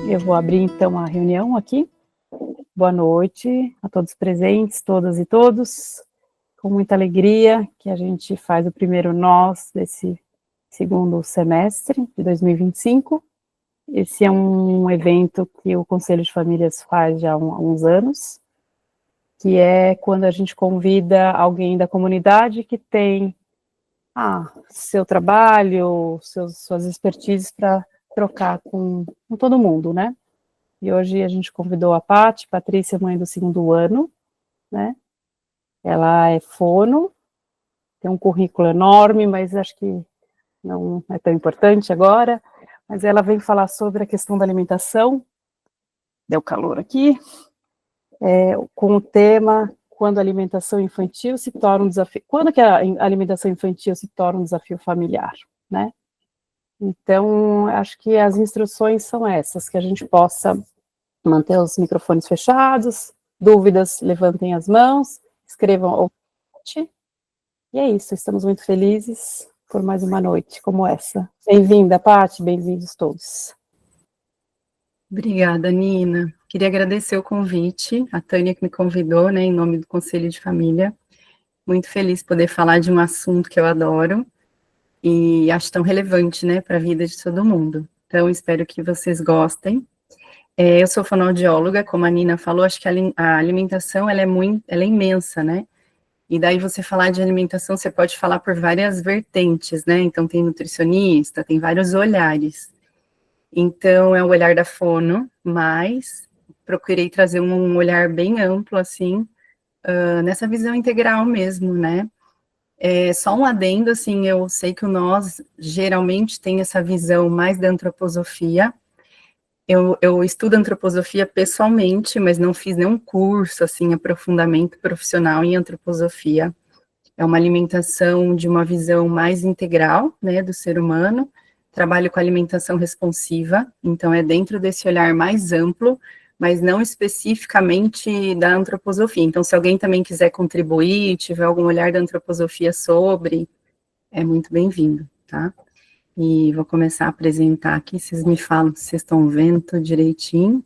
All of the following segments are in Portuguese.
Eu vou abrir então a reunião aqui. Boa noite a todos presentes, todas e todos. Com muita alegria que a gente faz o primeiro nós desse segundo semestre de 2025. Esse é um evento que o Conselho de Famílias faz já há uns anos, que é quando a gente convida alguém da comunidade que tem seu trabalho, suas expertises para trocar com todo mundo, né? E hoje a gente convidou a Patrícia, mãe do segundo ano, né? Ela é fono, tem um currículo enorme, mas acho que não é tão importante agora. Mas ela vem falar sobre a questão da alimentação, deu calor aqui, com o tema quando a alimentação infantil se torna um desafio, quando que a alimentação infantil se torna um desafio familiar, né? Então, acho que as instruções são essas, que a gente possa manter os microfones fechados, dúvidas, levantem as mãos, escrevam ao chat, e é isso, estamos muito felizes por mais uma noite como essa. Bem-vinda, Paty, bem-vindos todos. Obrigada, Nina. Queria agradecer o convite, a Tânia que me convidou, né, em nome do Conselho de Família. Muito feliz poder falar de um assunto que eu adoro e acho tão relevante, né, para a vida de todo mundo. Então, espero que vocês gostem. Eu sou fonoaudióloga, como a Nina falou, acho que a alimentação, ela é imensa, né? E daí você falar de alimentação, você pode falar por várias vertentes, né? Então, tem nutricionista, tem vários olhares. Então, é o olhar da fono, mas procurei trazer um olhar bem amplo, assim, nessa visão integral mesmo, né? Só um adendo, assim, eu sei que o nós geralmente tem essa visão mais da antroposofia. Eu estudo antroposofia pessoalmente, mas não fiz nenhum curso, assim, aprofundamento profissional em antroposofia. É uma alimentação de uma visão mais integral, né, do ser humano. Trabalho com alimentação responsiva, então é dentro desse olhar mais amplo, mas não especificamente da antroposofia. Então, se alguém também quiser contribuir, tiver algum olhar da antroposofia sobre, é muito bem-vindo, tá? E vou começar a apresentar aqui, vocês me falam se vocês estão vendo tudo direitinho.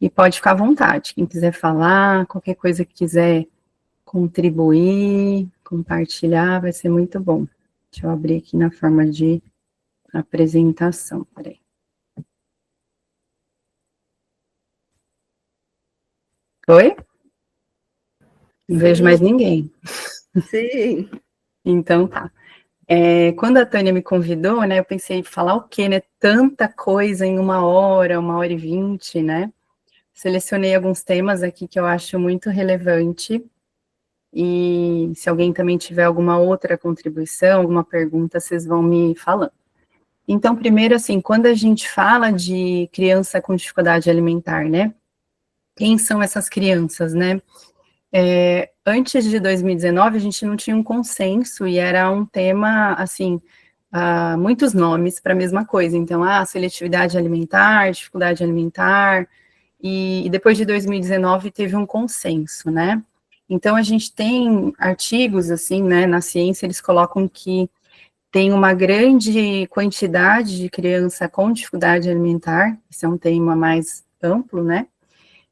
E pode ficar à vontade, quem quiser falar, qualquer coisa que quiser contribuir, compartilhar, vai ser muito bom. Deixa eu abrir aqui na forma de apresentação, peraí. Oi? Não vejo mais ninguém. Sim. Então tá. Quando a Tânia me convidou, né, eu pensei, falar o quê, né? Tanta coisa em 1 hora e 20, né? Selecionei alguns temas aqui que eu acho muito relevante. E se alguém também tiver alguma outra contribuição, alguma pergunta, vocês vão me falando. Então, primeiro, assim, quando a gente fala de criança com dificuldade alimentar, né? Quem são essas crianças, né? Antes de 2019, a gente não tinha um consenso e era um tema, assim, muitos nomes para a mesma coisa. Então, seletividade alimentar, dificuldade alimentar, e depois de 2019 teve um consenso, né? Então, a gente tem artigos, assim, né, na ciência, eles colocam que tem uma grande quantidade de criança com dificuldade alimentar, esse é um tema mais amplo, né?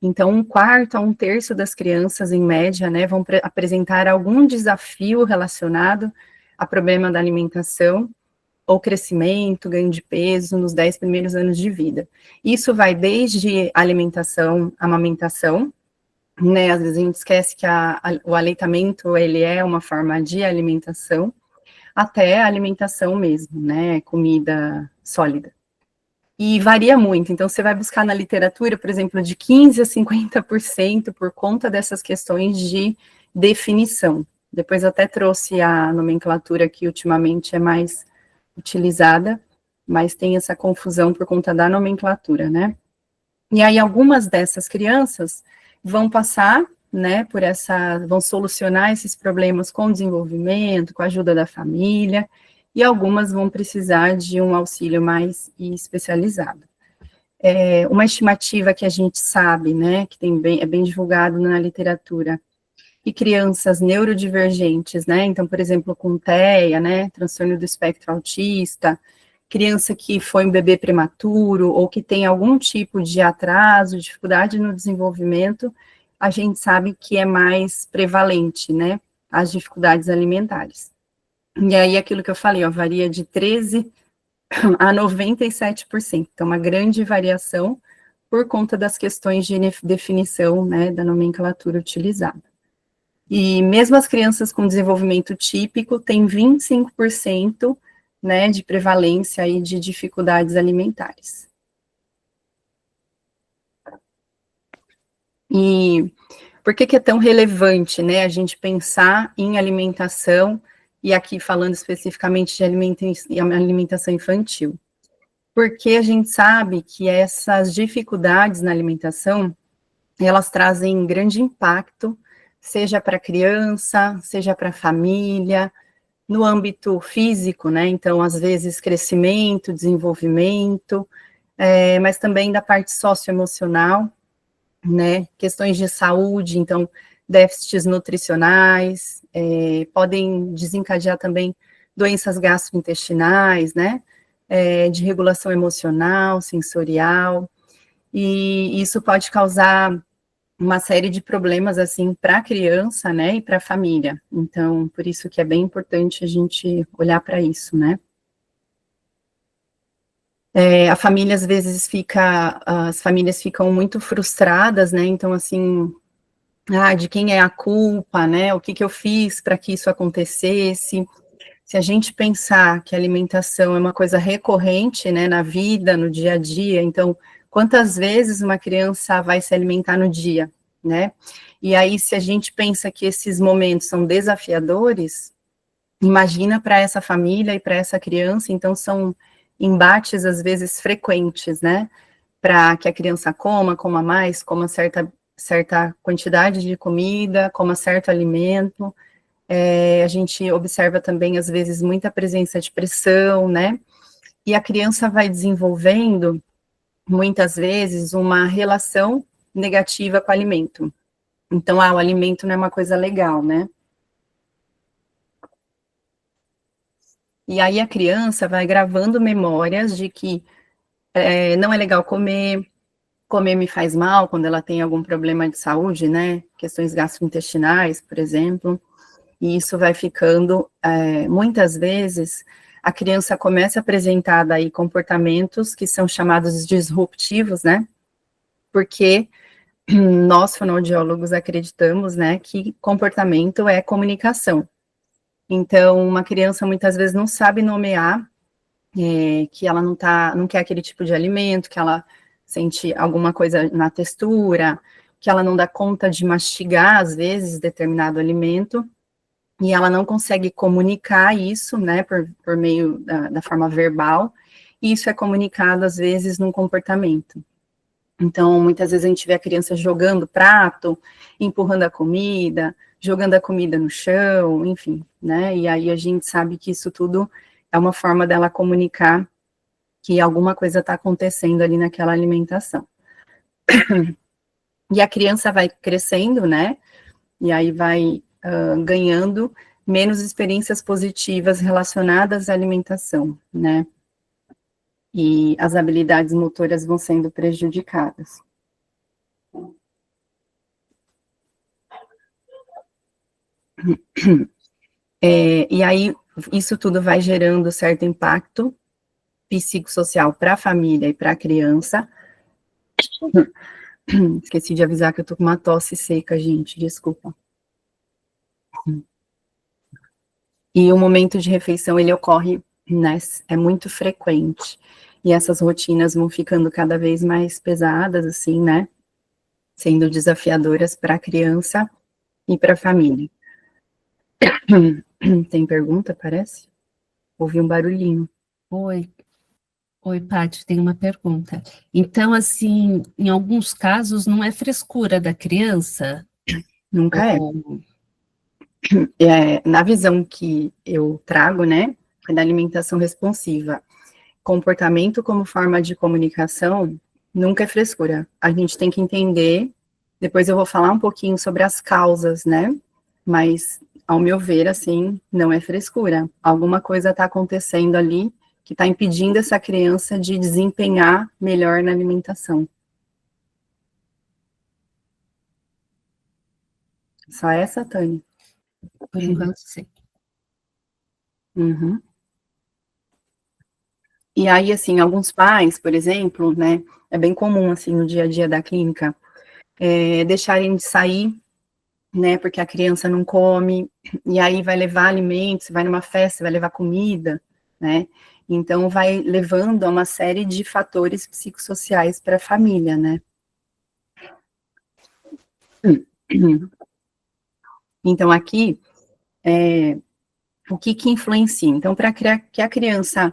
Então, 1/4 a 1/3 das crianças, em média, né, vão apresentar algum desafio relacionado a problema da alimentação, ou crescimento, ganho de peso, nos 10 primeiros anos de vida. Isso vai desde alimentação, amamentação, né, às vezes a gente esquece que o aleitamento, ele é uma forma de alimentação, até a alimentação mesmo, né, comida sólida. E varia muito, então você vai buscar na literatura, por exemplo, de 15% a 50% por conta dessas questões de definição. Depois até trouxe a nomenclatura que ultimamente é mais utilizada, mas tem essa confusão por conta da nomenclatura, né? E aí algumas dessas crianças vão passar, né, vão solucionar esses problemas com desenvolvimento, com a ajuda da família, e algumas vão precisar de um auxílio mais especializado. Uma estimativa que a gente sabe, né, que é bem divulgado na literatura, e crianças neurodivergentes, né, então, por exemplo, com TEA, né, transtorno do espectro autista, criança que foi um bebê prematuro, ou que tem algum tipo de atraso, dificuldade no desenvolvimento, a gente sabe que é mais prevalente, né, as dificuldades alimentares. E aí, aquilo que eu falei, ó, varia de 13% a 97%, então uma grande variação por conta das questões de definição, né, da nomenclatura utilizada. E mesmo as crianças com desenvolvimento típico têm 25%, né, de prevalência aí de dificuldades alimentares. E por que é tão relevante, né, a gente pensar em alimentação, e aqui falando especificamente de alimentação infantil? Porque a gente sabe que essas dificuldades na alimentação, elas trazem grande impacto, seja para a criança, seja para a família, no âmbito físico, né, então, às vezes, crescimento, desenvolvimento, mas também da parte socioemocional, né, questões de saúde, então, déficits nutricionais, podem desencadear também doenças gastrointestinais, né, de regulação emocional, sensorial, e isso pode causar uma série de problemas, assim, para a criança, né, e para a família. Então, por isso que é bem importante a gente olhar para isso, né. A família, às vezes, as famílias ficam muito frustradas, né, então, assim, de quem é a culpa, né, o que eu fiz para que isso acontecesse. Se a gente pensar que a alimentação é uma coisa recorrente, né, na vida, no dia a dia, então, quantas vezes uma criança vai se alimentar no dia, né? E aí, se a gente pensa que esses momentos são desafiadores, imagina para essa família e para essa criança, então são embates, às vezes, frequentes, né? Para que a criança coma mais, coma certa quantidade de comida, coma certo alimento. A gente observa também, às vezes, muita presença de pressão, né? E a criança vai desenvolvendo, muitas vezes, uma relação negativa com o alimento. Então, o alimento não é uma coisa legal, né? E aí a criança vai gravando memórias de que não é legal comer me faz mal quando ela tem algum problema de saúde, né? Questões gastrointestinais, por exemplo. E isso vai ficando, muitas vezes, a criança começa a apresentar daí comportamentos que são chamados disruptivos, né? Porque nós, fonoaudiólogos, acreditamos, né, que comportamento é comunicação. Então, uma criança muitas vezes não sabe nomear, que ela não quer aquele tipo de alimento, que ela sente alguma coisa na textura, que ela não dá conta de mastigar, às vezes, determinado alimento, e ela não consegue comunicar isso, né, por meio da forma verbal, e isso é comunicado, às vezes, num comportamento. Então, muitas vezes a gente vê a criança jogando prato, empurrando a comida, jogando a comida no chão, enfim, né, e aí a gente sabe que isso tudo é uma forma dela comunicar que alguma coisa está acontecendo ali naquela alimentação. E a criança vai crescendo, né, e aí vai ganhando menos experiências positivas relacionadas à alimentação, né, e as habilidades motoras vão sendo prejudicadas. E aí, isso tudo vai gerando certo impacto psicossocial para a família e para a criança. Esqueci de avisar que eu tô com uma tosse seca, gente, desculpa. E o momento de refeição, ele ocorre, né, é muito frequente, e essas rotinas vão ficando cada vez mais pesadas, assim, né, sendo desafiadoras para a criança e para a família. Tem pergunta, parece? Ouvi um barulhinho. Oi, Paty, tem uma pergunta. Então, assim, em alguns casos, não é frescura da criança? Nunca é. Na visão que eu trago, né, é da alimentação responsiva. Comportamento como forma de comunicação nunca é frescura. A gente tem que entender, depois eu vou falar um pouquinho sobre as causas, né, mas, ao meu ver, assim, não é frescura. Alguma coisa está acontecendo ali que está impedindo essa criança de desempenhar melhor na alimentação? Só essa, Tânia? Por enquanto, sim. Uhum. E aí, assim, alguns pais, por exemplo, né, é bem comum, assim, no dia a dia da clínica, deixarem de sair, né, porque a criança não come, e aí vai levar alimentos, vai numa festa, vai levar comida, né, então vai levando a uma série de fatores psicossociais para a família, né. Então, aqui, o que influencia? Então, para que a criança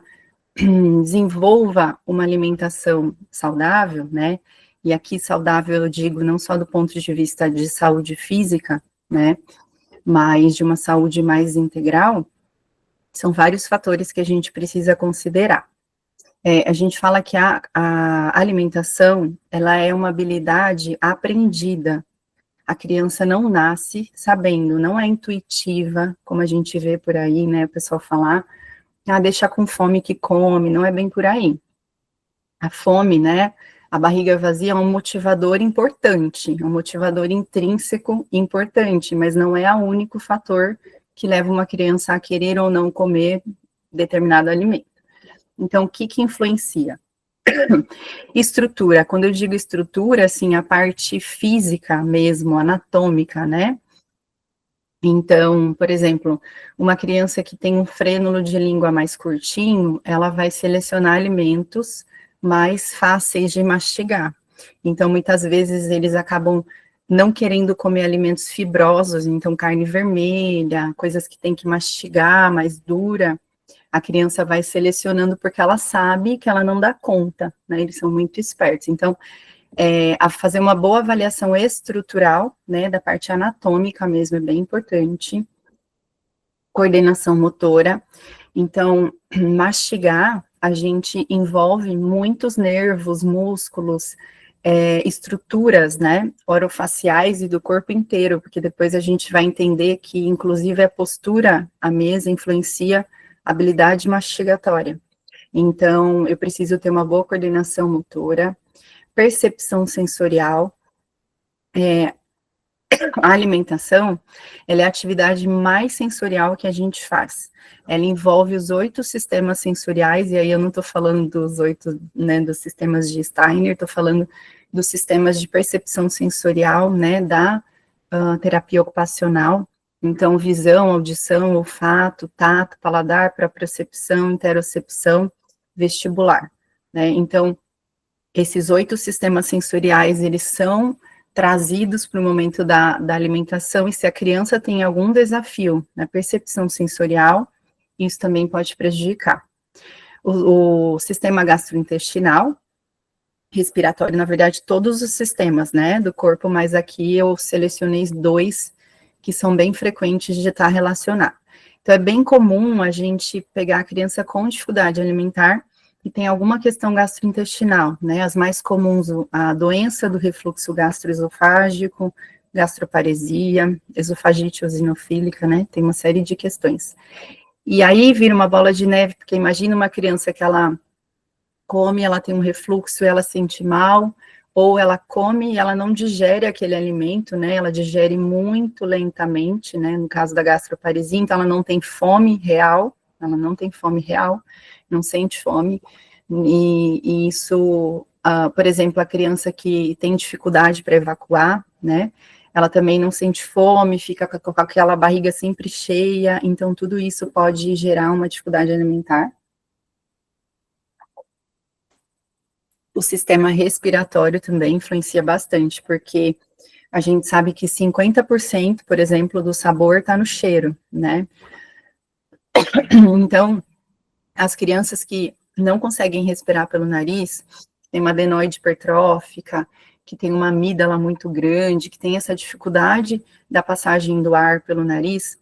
desenvolva uma alimentação saudável, né, e aqui saudável eu digo não só do ponto de vista de saúde física, né, mas de uma saúde mais integral, são vários fatores que a gente precisa considerar. A gente fala que a alimentação, ela é uma habilidade aprendida. A criança não nasce sabendo, não é intuitiva, como a gente vê por aí, né, o pessoal falar, deixar com fome que come, não é bem por aí. A fome, né, a barriga vazia é um motivador importante, é um motivador intrínseco importante, mas não é o único fator que leva uma criança a querer ou não comer determinado alimento. Então, o que influencia? Estrutura, quando eu digo estrutura, assim, a parte física mesmo, anatômica, né? Então, por exemplo, uma criança que tem um frênulo de língua mais curtinho, ela vai selecionar alimentos mais fáceis de mastigar. Então, muitas vezes eles acabam não querendo comer alimentos fibrosos, então carne vermelha, coisas que tem que mastigar, mais dura, a criança vai selecionando porque ela sabe que ela não dá conta, né? Eles são muito espertos. Então, a fazer uma boa avaliação estrutural, né, da parte anatômica mesmo, é bem importante. Coordenação motora. Então, mastigar, a gente envolve muitos nervos, músculos, estruturas, né, orofaciais e do corpo inteiro, porque depois a gente vai entender que, inclusive, a postura à mesa influencia a habilidade mastigatória. Então, eu preciso ter uma boa coordenação motora, percepção sensorial. A alimentação, ela é a atividade mais sensorial que a gente faz. Ela envolve os 8 sistemas sensoriais, e aí eu não estou falando dos 8, né, dos sistemas de Steiner, estou falando dos sistemas de percepção sensorial, né, da terapia ocupacional. Então, visão, audição, olfato, tato, paladar, propriocepção, interocepção, vestibular, né. Então, esses 8 sistemas sensoriais, eles são trazidos para o momento da alimentação, e se a criança tem algum desafio na percepção sensorial, isso também pode prejudicar. O sistema gastrointestinal, respiratório, na verdade, todos os sistemas, né, do corpo, mas aqui eu selecionei 2 que são bem frequentes de estar relacionados. Então, é bem comum a gente pegar a criança com dificuldade alimentar e tem alguma questão gastrointestinal, né, as mais comuns, a doença do refluxo gastroesofágico, gastroparesia, esofagite eosinofílica, né, tem uma série de questões. E aí vira uma bola de neve, porque imagina uma criança que ela come, ela tem um refluxo, ela sente mal, ou ela come e ela não digere aquele alimento, né, ela digere muito lentamente, né, no caso da gastroparesia, então ela não tem fome real, não sente fome, e isso, por exemplo, a criança que tem dificuldade para evacuar, né, ela também não sente fome, fica com aquela barriga sempre cheia, então tudo isso pode gerar uma dificuldade alimentar. O sistema respiratório também influencia bastante, porque a gente sabe que 50%, por exemplo, do sabor está no cheiro, né? Então, as crianças que não conseguem respirar pelo nariz, tem uma adenoide hipertrófica, que tem uma amígdala muito grande, que tem essa dificuldade da passagem do ar pelo nariz,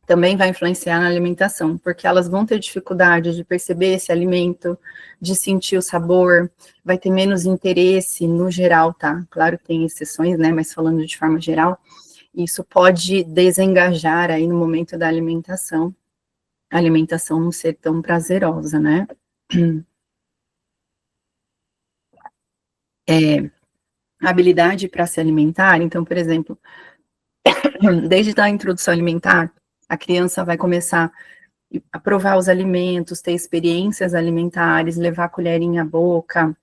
também vai influenciar na alimentação, porque elas vão ter dificuldade de perceber esse alimento, de sentir o sabor, vai ter menos interesse no geral, tá? Claro que tem exceções, né, mas falando de forma geral, isso pode desengajar aí no momento da alimentação. a alimentação não ser tão prazerosa, né? A habilidade para se alimentar, então, por exemplo, desde a introdução alimentar, a criança vai começar a provar os alimentos, ter experiências alimentares, levar a colherinha à boca,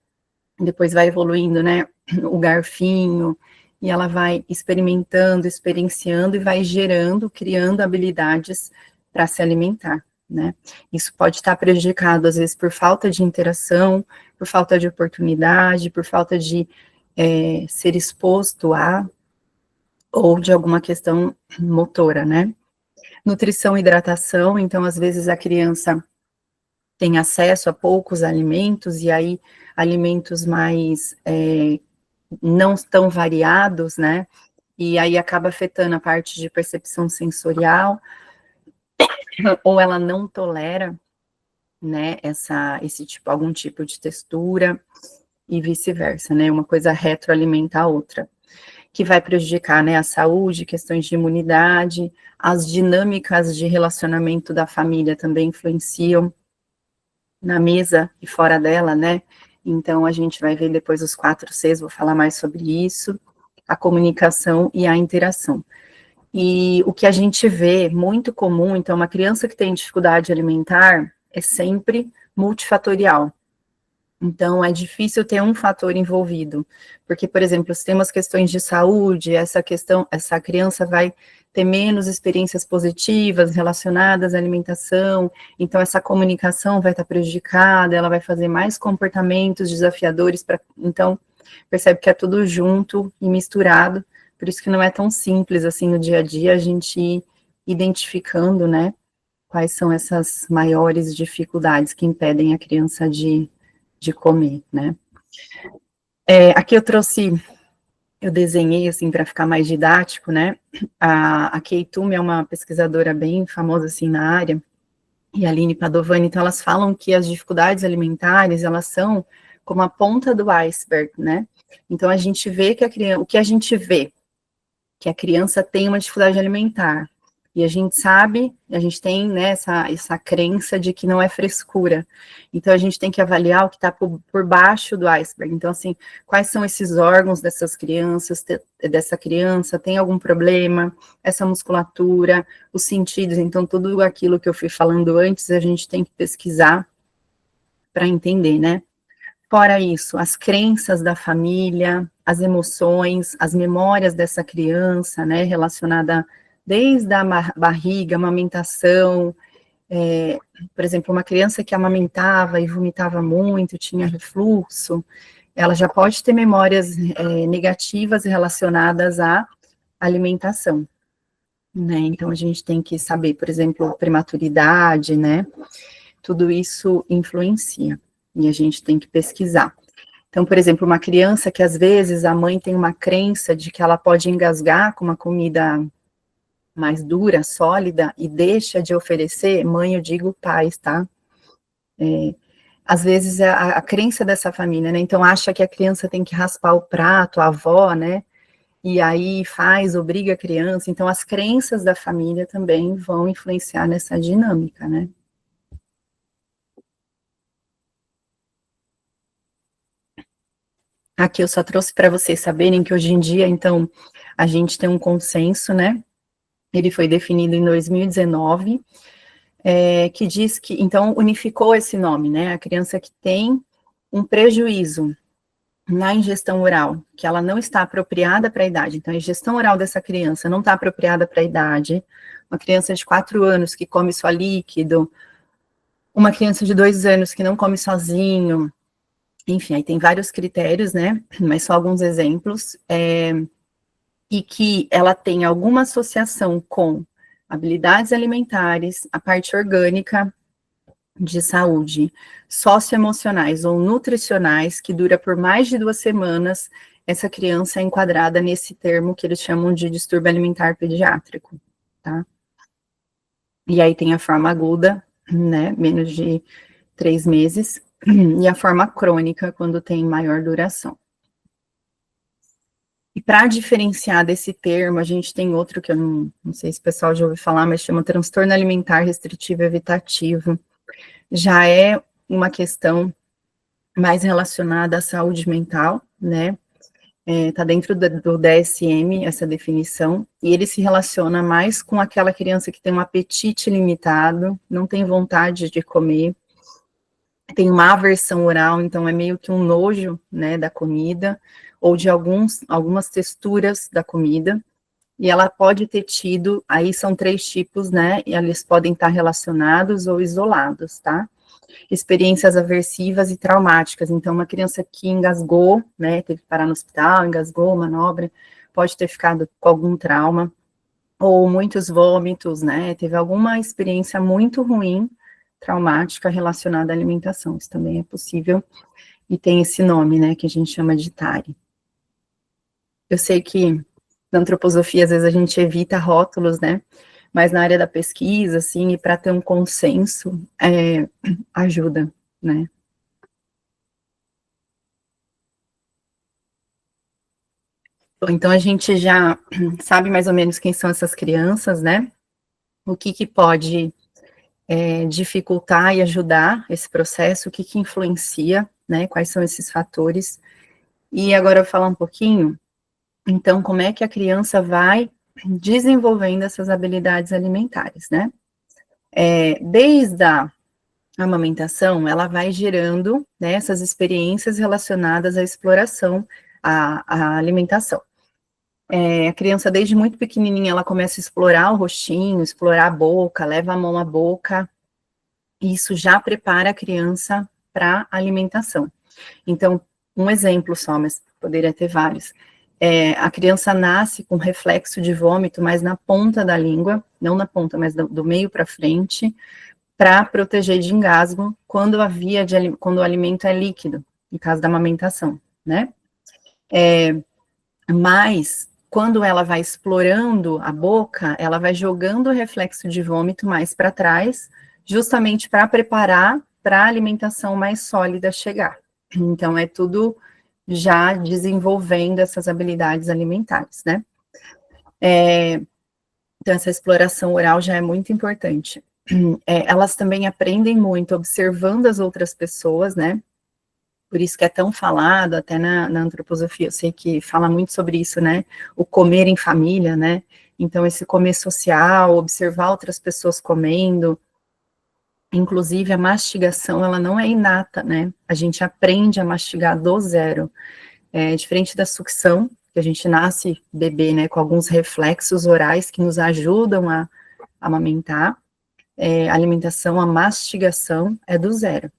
depois vai evoluindo, né, o garfinho, e ela vai experimentando, experienciando e vai gerando, criando habilidades para se alimentar, né. Isso pode estar prejudicado, às vezes, por falta de interação, por falta de oportunidade, por falta de ser exposto a, ou de alguma questão motora, né. Nutrição e hidratação, então, às vezes, a criança tem acesso a poucos alimentos, e aí alimentos mais não tão variados, né, e aí acaba afetando a parte de percepção sensorial, ou ela não tolera, né, algum tipo de textura, e vice-versa, né, uma coisa retroalimenta a outra, que vai prejudicar, né, a saúde, questões de imunidade, as dinâmicas de relacionamento da família também influenciam na mesa e fora dela, né, então a gente vai ver depois os 4 Cs, vou falar mais sobre isso, a comunicação e a interação. E o que a gente vê muito comum, então, uma criança que tem dificuldade alimentar é sempre multifatorial. Então, é difícil ter um fator envolvido, porque, por exemplo, se tem umas questões de saúde, essa criança vai ter menos experiências positivas relacionadas à alimentação, então essa comunicação vai estar prejudicada, ela vai fazer mais comportamentos desafiadores, então, percebe que é tudo junto e misturado, por isso que não é tão simples, assim, no dia a dia, a gente ir identificando, né, quais são essas maiores dificuldades que impedem a criança de comer, né. Aqui eu desenhei, assim, para ficar mais didático, né, a Kay Toome é uma pesquisadora bem famosa, assim, na área, e a Aline Padovani, então elas falam que as dificuldades alimentares, elas são como a ponta do iceberg, né, então a gente vê que o que a gente vê, que a criança tem uma dificuldade alimentar, e a gente sabe, a gente tem, né, essa crença de que não é frescura, então a gente tem que avaliar o que está por baixo do iceberg, então assim, quais são esses órgãos dessa criança, tem algum problema, essa musculatura, os sentidos, então tudo aquilo que eu fui falando antes, a gente tem que pesquisar para entender, né. Fora isso, as crenças da família, as emoções, as memórias dessa criança, né, relacionada desde a barriga, amamentação, por exemplo, uma criança que amamentava e vomitava muito, tinha refluxo, ela já pode ter memórias negativas relacionadas à alimentação, né, então a gente tem que saber, por exemplo, prematuridade, né, tudo isso influencia, e a gente tem que pesquisar. Então, por exemplo, uma criança que às vezes a mãe tem uma crença de que ela pode engasgar com uma comida mais dura, sólida, e deixa de oferecer, mãe, eu digo pais, tá? Às vezes a crença dessa família, né, então acha que a criança tem que raspar o prato, a avó, né, e aí obriga a criança, então as crenças da família também vão influenciar nessa dinâmica, né. Aqui eu só trouxe para vocês saberem que hoje em dia, então, a gente tem um consenso, né, ele foi definido em 2019, que diz que, então, unificou esse nome, né, a criança que tem um prejuízo na ingestão oral, que ela não está apropriada para a idade, então a ingestão oral dessa criança não está apropriada para a idade, uma criança de 4 anos que come só líquido, uma criança de 2 anos que não come sozinho, enfim, aí tem vários critérios, né, mas só alguns exemplos, e que ela tem alguma associação com habilidades alimentares, a parte orgânica de saúde, socioemocionais ou nutricionais, que dura por mais de 2 semanas, essa criança é enquadrada nesse termo que eles chamam de distúrbio alimentar pediátrico, tá? E aí tem a forma aguda, né, menos de 3 meses, e a forma crônica, quando tem maior duração. E para diferenciar desse termo, a gente tem outro que eu não sei se o pessoal já ouviu falar, mas chama transtorno alimentar restritivo evitativo. Já é uma questão mais relacionada à saúde mental, né? Tá dentro do DSM, essa definição, e ele se relaciona mais com aquela criança que tem um apetite limitado, não tem vontade de comer, tem uma aversão oral, então é meio que um nojo, né, da comida, ou de algumas texturas da comida, e ela pode ter tido, aí são 3 tipos, né, e eles podem estar relacionados ou isolados, tá? Experiências aversivas e traumáticas, então uma criança que engasgou, né, teve que parar no hospital, engasgou, manobra, pode ter ficado com algum trauma, ou muitos vômitos, né, teve alguma experiência muito ruim, traumática relacionada à alimentação, isso também é possível, e tem esse nome, né, que a gente chama de TARI. Eu sei que na antroposofia, às vezes a gente evita rótulos, né, mas na área da pesquisa, assim, e para ter um consenso, ajuda, né. Então a gente já sabe mais ou menos quem são essas crianças, né, o que pode dificultar e ajudar esse processo, o que influencia, né, quais são esses fatores, e agora eu vou falar um pouquinho, então, como é que a criança vai desenvolvendo essas habilidades alimentares, né? Desde a amamentação, ela vai gerando, né, essas experiências relacionadas à exploração, à alimentação. A criança, desde muito pequenininha, ela começa a explorar o rostinho, explorar a boca, leva a mão à boca, e isso já prepara a criança para a alimentação. Então, um exemplo só, mas poderia ter vários. A criança nasce com reflexo de vômito, mas na ponta da língua, não na ponta, mas do meio para frente, para proteger de engasgo quando quando o alimento é líquido, no caso da amamentação, né? Mas, quando ela vai explorando a boca, ela vai jogando o reflexo de vômito mais para trás, justamente para preparar para a alimentação mais sólida chegar. Então, é tudo já desenvolvendo essas habilidades alimentares, né? Então, essa exploração oral já é muito importante. Elas também aprendem muito observando as outras pessoas, né? Por isso que é tão falado, até na antroposofia, eu sei que fala muito sobre isso, né? O comer em família, né? Então, esse comer social, observar outras pessoas comendo, inclusive a mastigação, ela não é inata, né? A gente aprende a mastigar do zero. Diferente da sucção, que a gente nasce bebê, né, com alguns reflexos orais que nos ajudam a amamentar, a alimentação, a mastigação é do zero,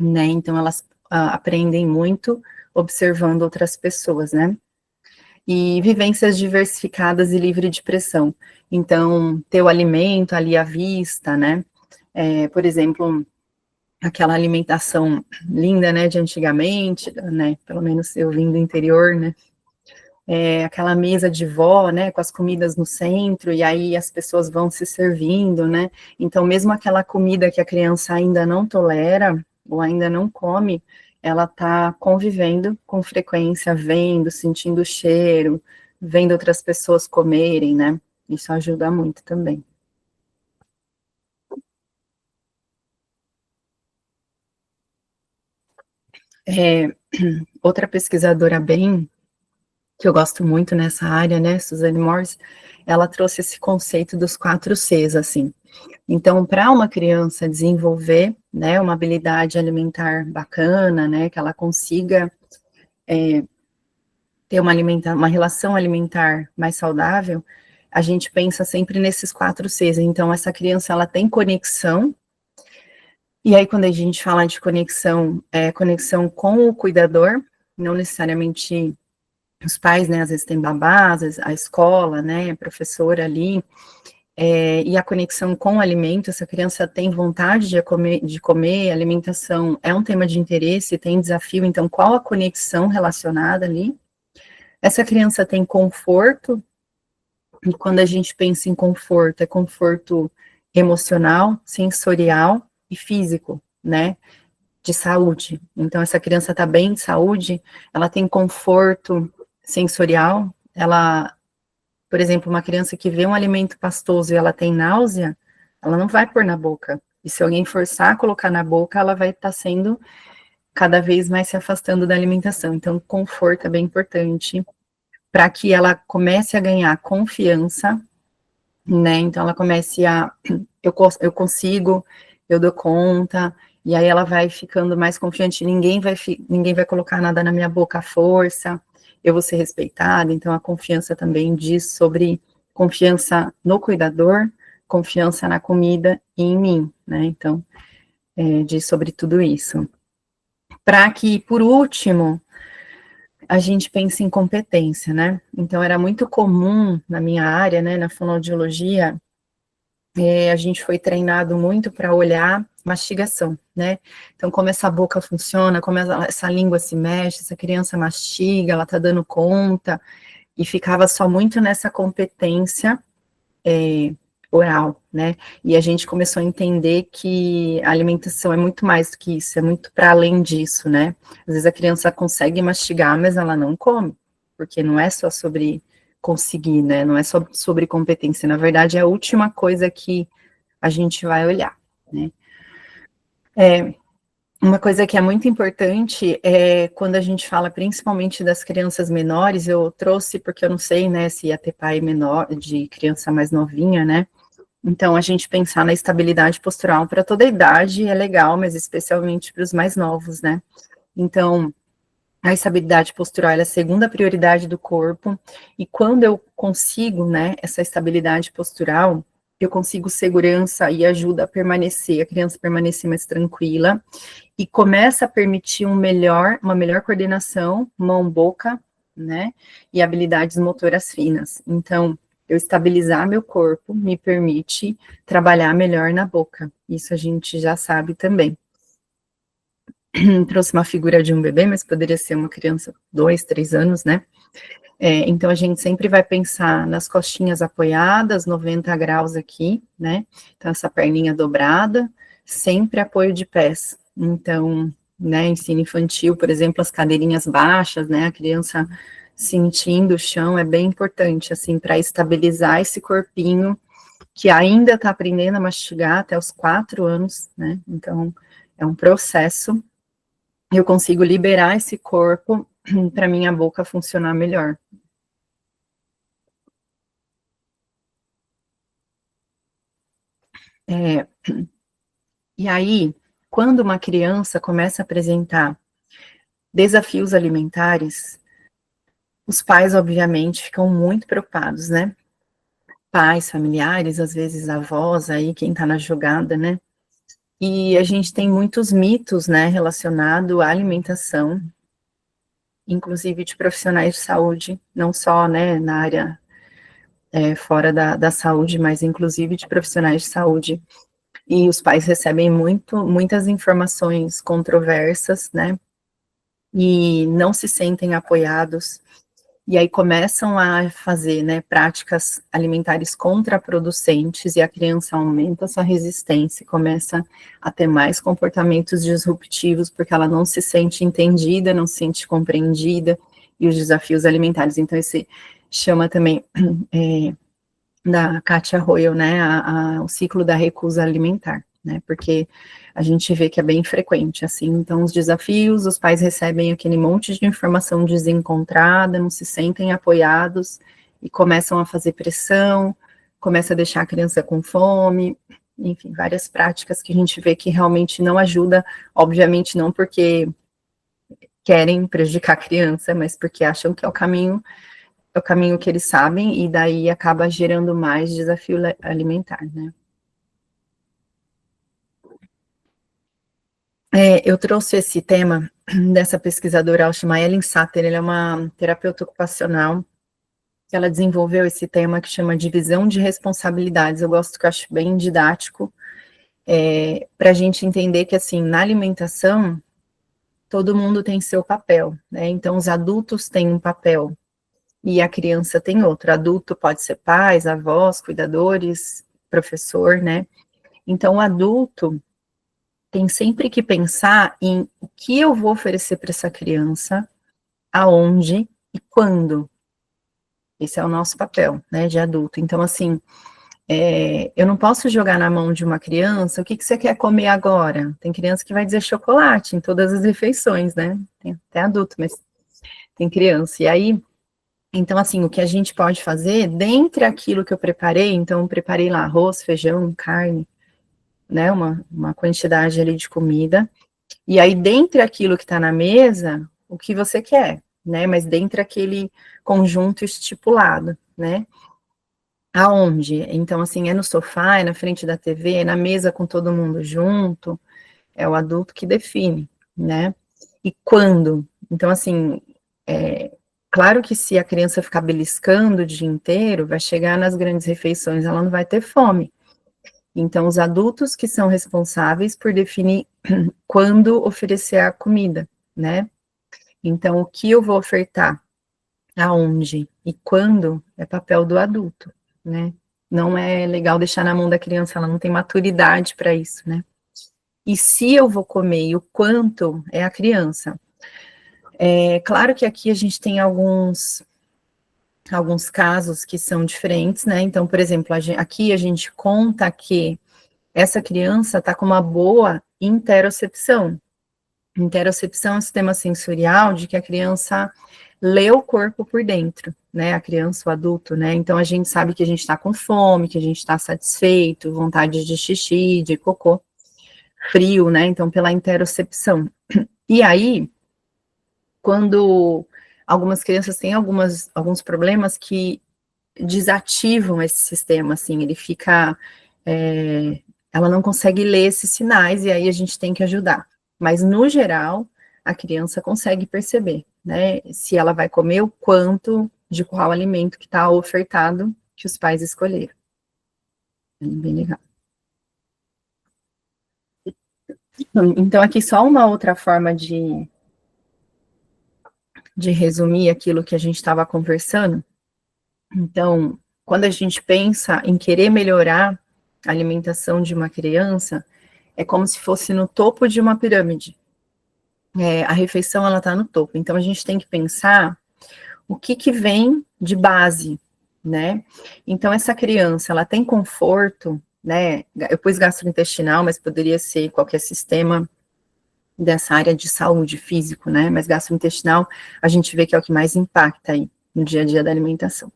né? Então, elas aprendem muito observando outras pessoas, né? E vivências diversificadas e livre de pressão. Então, ter o alimento ali à vista, né? Por exemplo, aquela alimentação linda, né, de antigamente, né, pelo menos eu vim do interior, né, aquela mesa de vó, né, com as comidas no centro, e aí as pessoas vão se servindo, né, então mesmo aquela comida que a criança ainda não tolera, ou ainda não come, ela tá convivendo com frequência, vendo, sentindo o cheiro, vendo outras pessoas comerem, né, isso ajuda muito também. Outra pesquisadora que eu gosto muito nessa área, né, Suzanne Morse, ela trouxe esse conceito dos 4 Cs, assim. Então, para uma criança desenvolver, né, uma habilidade alimentar bacana, né, que ela consiga ter uma relação alimentar mais saudável, a gente pensa sempre nesses 4 Cs. Então, essa criança, ela tem conexão. E aí, quando a gente fala de conexão, conexão com o cuidador, não necessariamente os pais, né, às vezes tem babá, às vezes a escola, né, a professora ali, e a conexão com o alimento, essa criança tem vontade de comer, alimentação é um tema de interesse, tem desafio, então qual a conexão relacionada ali? Essa criança tem conforto, e quando a gente pensa em conforto, é conforto emocional, sensorial e físico, né, de saúde. Então, essa criança está bem de saúde, ela tem conforto sensorial, ela, por exemplo, uma criança que vê um alimento pastoso e ela tem náusea, ela não vai pôr na boca. E se alguém forçar a colocar na boca, ela vai estar sendo cada vez mais se afastando da alimentação. Então, o conforto é bem importante para que ela comece a ganhar confiança, né? Então, ela comece a, eu consigo, eu dou conta, e aí ela vai ficando mais confiante, ninguém vai colocar nada na minha boca à força, eu vou ser respeitada. Então, a confiança também diz sobre confiança no cuidador, confiança na comida e em mim, né? Então, diz sobre tudo isso. Para que, por último, a gente pense em competência, né? Então, era muito comum na minha área, né, na fonoaudiologia, a gente foi treinado muito para olhar mastigação, né? Então, como essa boca funciona, como essa língua se mexe, essa criança mastiga, ela tá dando conta, e ficava só muito nessa competência oral, né? E a gente começou a entender que a alimentação é muito mais do que isso, é muito para além disso, né? Às vezes a criança consegue mastigar, mas ela não come, porque não é só sobre conseguir, né? Não é só sobre competência, na verdade é a última coisa que a gente vai olhar, né? Uma coisa que é muito importante é quando a gente fala principalmente das crianças menores, eu trouxe porque eu não sei, né, se ia ter pai menor, de criança mais novinha, né? Então, a gente pensar na estabilidade postural para toda a idade é legal, mas especialmente para os mais novos, né? Então, a estabilidade postural é a segunda prioridade do corpo, e quando eu consigo, né, essa estabilidade postural, eu consigo segurança e ajuda a permanecer, a criança permanecer mais tranquila, e começa a permitir uma melhor coordenação, mão-boca, né, e habilidades motoras finas. Então, eu estabilizar meu corpo me permite trabalhar melhor na boca. Isso a gente já sabe também. Trouxe uma figura de um bebê, mas poderia ser uma criança, 2, 3 anos, né? Então, a gente sempre vai pensar nas costinhas apoiadas, 90 graus aqui, né? Então, essa perninha dobrada, sempre apoio de pés. Então, né, ensino infantil, por exemplo, as cadeirinhas baixas, né? A criança sentindo o chão é bem importante, assim, para estabilizar esse corpinho que ainda está aprendendo a mastigar até os 4 anos, né? Então, é um processo. Eu consigo liberar esse corpo para minha boca funcionar melhor. E aí, quando uma criança começa a apresentar desafios alimentares, os pais, obviamente, ficam muito preocupados, né? Pais, familiares, às vezes avós, aí quem tá na jogada, né? E a gente tem muitos mitos, né, relacionados à alimentação, inclusive de profissionais de saúde, não só, né, na área fora da saúde, mas inclusive de profissionais de saúde. E os pais recebem muitas informações controversas, né, e não se sentem apoiados, e aí começam a fazer, né, práticas alimentares contraproducentes, e a criança aumenta essa resistência, começa a ter mais comportamentos disruptivos, porque ela não se sente entendida, não se sente compreendida, e os desafios alimentares. Então, esse chama também, da Katia Royal, né, o ciclo da recusa alimentar, né, porque a gente vê que é bem frequente, assim. Então, os desafios, os pais recebem aquele monte de informação desencontrada, não se sentem apoiados, e começam a fazer pressão, começa a deixar a criança com fome, enfim, várias práticas que a gente vê que realmente não ajuda, obviamente não porque querem prejudicar a criança, mas porque acham que é o caminho que eles sabem, e daí acaba gerando mais desafio alimentar, né. Eu trouxe esse tema dessa pesquisadora, ela chama Ellen Satter, ela é uma terapeuta ocupacional, ela desenvolveu esse tema que chama divisão de responsabilidades. Eu gosto, que eu acho bem didático, para a gente entender que, assim, na alimentação, todo mundo tem seu papel, né, então os adultos têm um papel, e a criança tem outro. Adulto pode ser pais, avós, cuidadores, professor, né, então o adulto tem sempre que pensar em o que eu vou oferecer para essa criança, aonde e quando? Esse é o nosso papel, né, de adulto. Então, assim, eu não posso jogar na mão de uma criança, o que você quer comer agora? Tem criança que vai dizer chocolate em todas as refeições, né? Tem até adulto, mas tem criança. E aí, então, assim, o que a gente pode fazer, dentre aquilo que eu preparei, então, eu preparei lá arroz, feijão, carne, né, uma quantidade ali de comida, e aí, dentre aquilo que está na mesa, o que você quer, né, mas dentre aquele conjunto estipulado, né, aonde? Então, assim, é no sofá, é na frente da TV, é na mesa com todo mundo junto, é o adulto que define, né, e quando? Então, assim, claro que se a criança ficar beliscando o dia inteiro, vai chegar nas grandes refeições, ela não vai ter fome. Então, os adultos que são responsáveis por definir quando oferecer a comida, né? Então, o que eu vou ofertar, aonde e quando, é papel do adulto, né? Não é legal deixar na mão da criança, ela não tem maturidade para isso, né? E se eu vou comer e o quanto, é a criança. É claro que aqui a gente tem alguns casos que são diferentes, né? Então, por exemplo, aqui a gente conta que essa criança está com uma boa interocepção. Interocepção é um sistema sensorial de que a criança lê o corpo por dentro, né? A criança, o adulto, né? Então a gente sabe que a gente está com fome, que a gente está satisfeito, vontade de xixi, de cocô, frio, né? Então, pela interocepção. E aí, quando algumas crianças têm alguns problemas que desativam esse sistema, assim, ele fica, ela não consegue ler esses sinais, e aí a gente tem que ajudar. Mas, no geral, a criança consegue perceber, né, se ela vai comer o quanto de qual alimento que está ofertado, que os pais escolheram. Bem legal. Então, aqui só uma outra forma de resumir aquilo que a gente estava conversando. Então, quando a gente pensa em querer melhorar a alimentação de uma criança, é como se fosse no topo de uma pirâmide. A refeição, ela está no topo. Então, a gente tem que pensar o que vem de base, né? Então, essa criança, ela tem conforto, né? Eu pus gastrointestinal, mas poderia ser qualquer sistema dessa área de saúde físico, né? Mas gastrointestinal, a gente vê que é o que mais impacta aí no dia a dia da alimentação.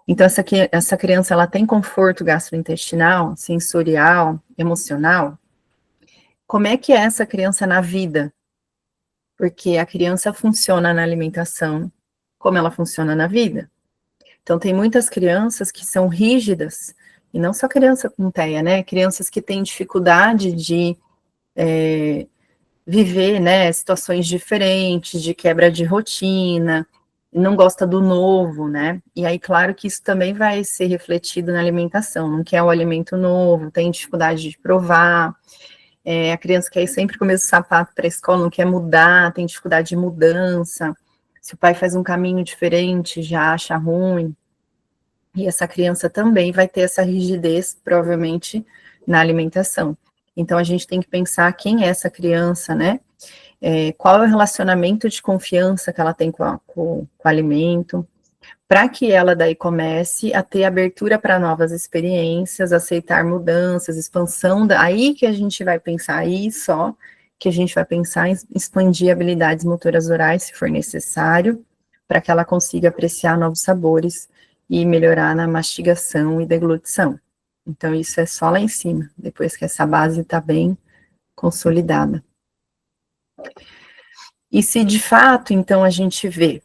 Então, essa criança, ela tem conforto gastrointestinal, sensorial, emocional. Como é que é essa criança na vida? Porque a criança funciona na alimentação como ela funciona na vida. Então, tem muitas crianças que são rígidas, e não só criança com TEA, né? Crianças que têm dificuldade de viver, né, situações diferentes, de quebra de rotina, não gosta do novo, né? E aí, claro que isso também vai ser refletido na alimentação, não quer o alimento novo, tem dificuldade de provar, a criança quer ir sempre com o mesmo sapato para a escola, não quer mudar, tem dificuldade de mudança, se o pai faz um caminho diferente, já acha ruim, e essa criança também vai ter essa rigidez, provavelmente, na alimentação. Então, a gente tem que pensar quem é essa criança, né? Qual é o relacionamento de confiança que ela tem com o alimento, para que ela daí comece a ter abertura para novas experiências, aceitar mudanças, expansão, aí que a gente vai pensar, aí só que a gente vai pensar em expandir habilidades motoras orais, se for necessário, para que ela consiga apreciar novos sabores e melhorar na mastigação e deglutição. Então, isso é só lá em cima, depois que essa base está bem consolidada. E se de fato, então, a gente vê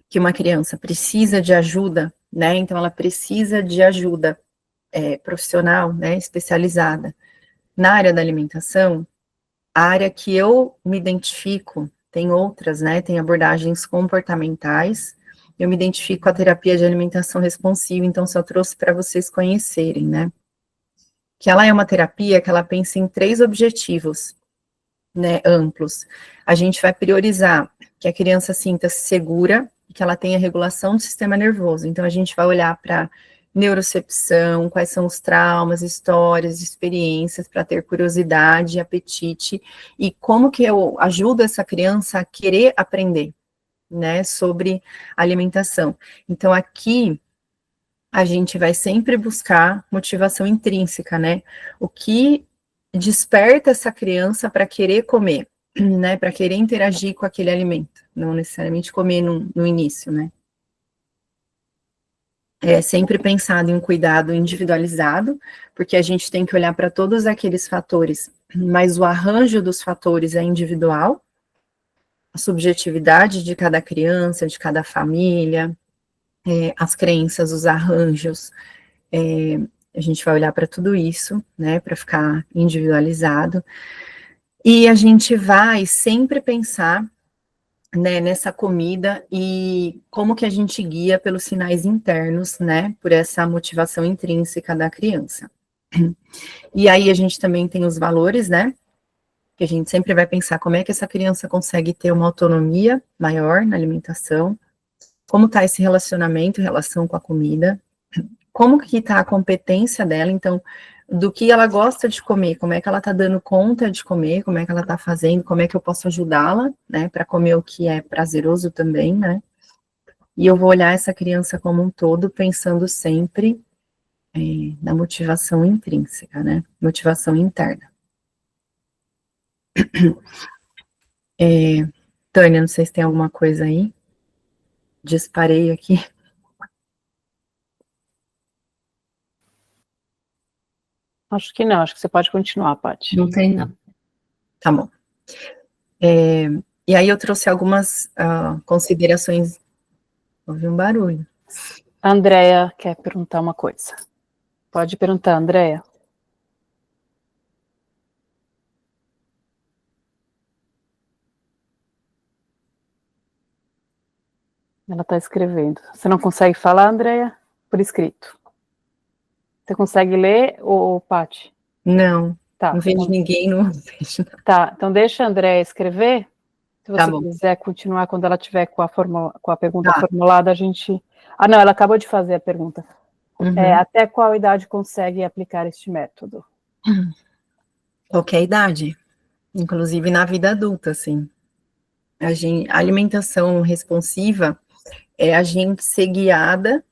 que uma criança precisa de ajuda, né, então ela precisa de ajuda profissional, né, especializada na área da alimentação, a área que eu me identifico, tem outras, né, tem abordagens comportamentais, eu me identifico com a terapia de alimentação responsiva, então só trouxe para vocês conhecerem, né, que ela é uma terapia que ela pensa em 3 objetivos, né, amplos. A gente vai priorizar que a criança sinta-se segura e que ela tenha regulação do sistema nervoso. Então, a gente vai olhar para neurocepção, quais são os traumas, histórias, experiências, para ter curiosidade, apetite, e como que eu ajudo essa criança a querer aprender, né, sobre alimentação. Então, aqui, a gente vai sempre buscar motivação intrínseca, né? O que desperta essa criança para querer comer, né? Para querer interagir com aquele alimento, não necessariamente comer no início, né? É sempre pensado em um cuidado individualizado, porque a gente tem que olhar para todos aqueles fatores, mas o arranjo dos fatores é individual, a subjetividade de cada criança, de cada família, as crenças, os arranjos, a gente vai olhar para tudo isso, né, para ficar individualizado, e a gente vai sempre pensar, né, nessa comida e como que a gente guia pelos sinais internos, né, por essa motivação intrínseca da criança. E aí a gente também tem os valores, né, que a gente sempre vai pensar como é que essa criança consegue ter uma autonomia maior na alimentação, como está esse relacionamento em relação com a comida, como que está a competência dela, então, do que ela gosta de comer, como é que ela está dando conta de comer, como é que ela está fazendo, como é que eu posso ajudá-la, né, para comer o que é prazeroso também, né, e eu vou olhar essa criança como um todo, pensando sempre na motivação intrínseca, né, motivação interna. Tânia, não sei se tem alguma coisa aí, disparei aqui. Acho que não, acho que você pode continuar, Paty. Não tem, não. Tá bom. E aí eu trouxe algumas considerações. Ouvi um barulho. A Andrea quer perguntar uma coisa. Pode perguntar, Andrea. Ela está escrevendo. Você não consegue falar, Andrea? Por escrito. Você consegue ler, ou Paty? Não, Tá. não vejo ninguém, não vejo nada. Tá, então deixa a Andrea escrever. Se Tá você bom. quiser continuar, quando ela tiver com a pergunta Tá. formulada, a gente... Ah, não, ela acabou de fazer a pergunta. Uhum. Até qual idade consegue aplicar este método? Qualquer idade, inclusive na vida adulta, assim. A alimentação responsiva é a gente ser guiada,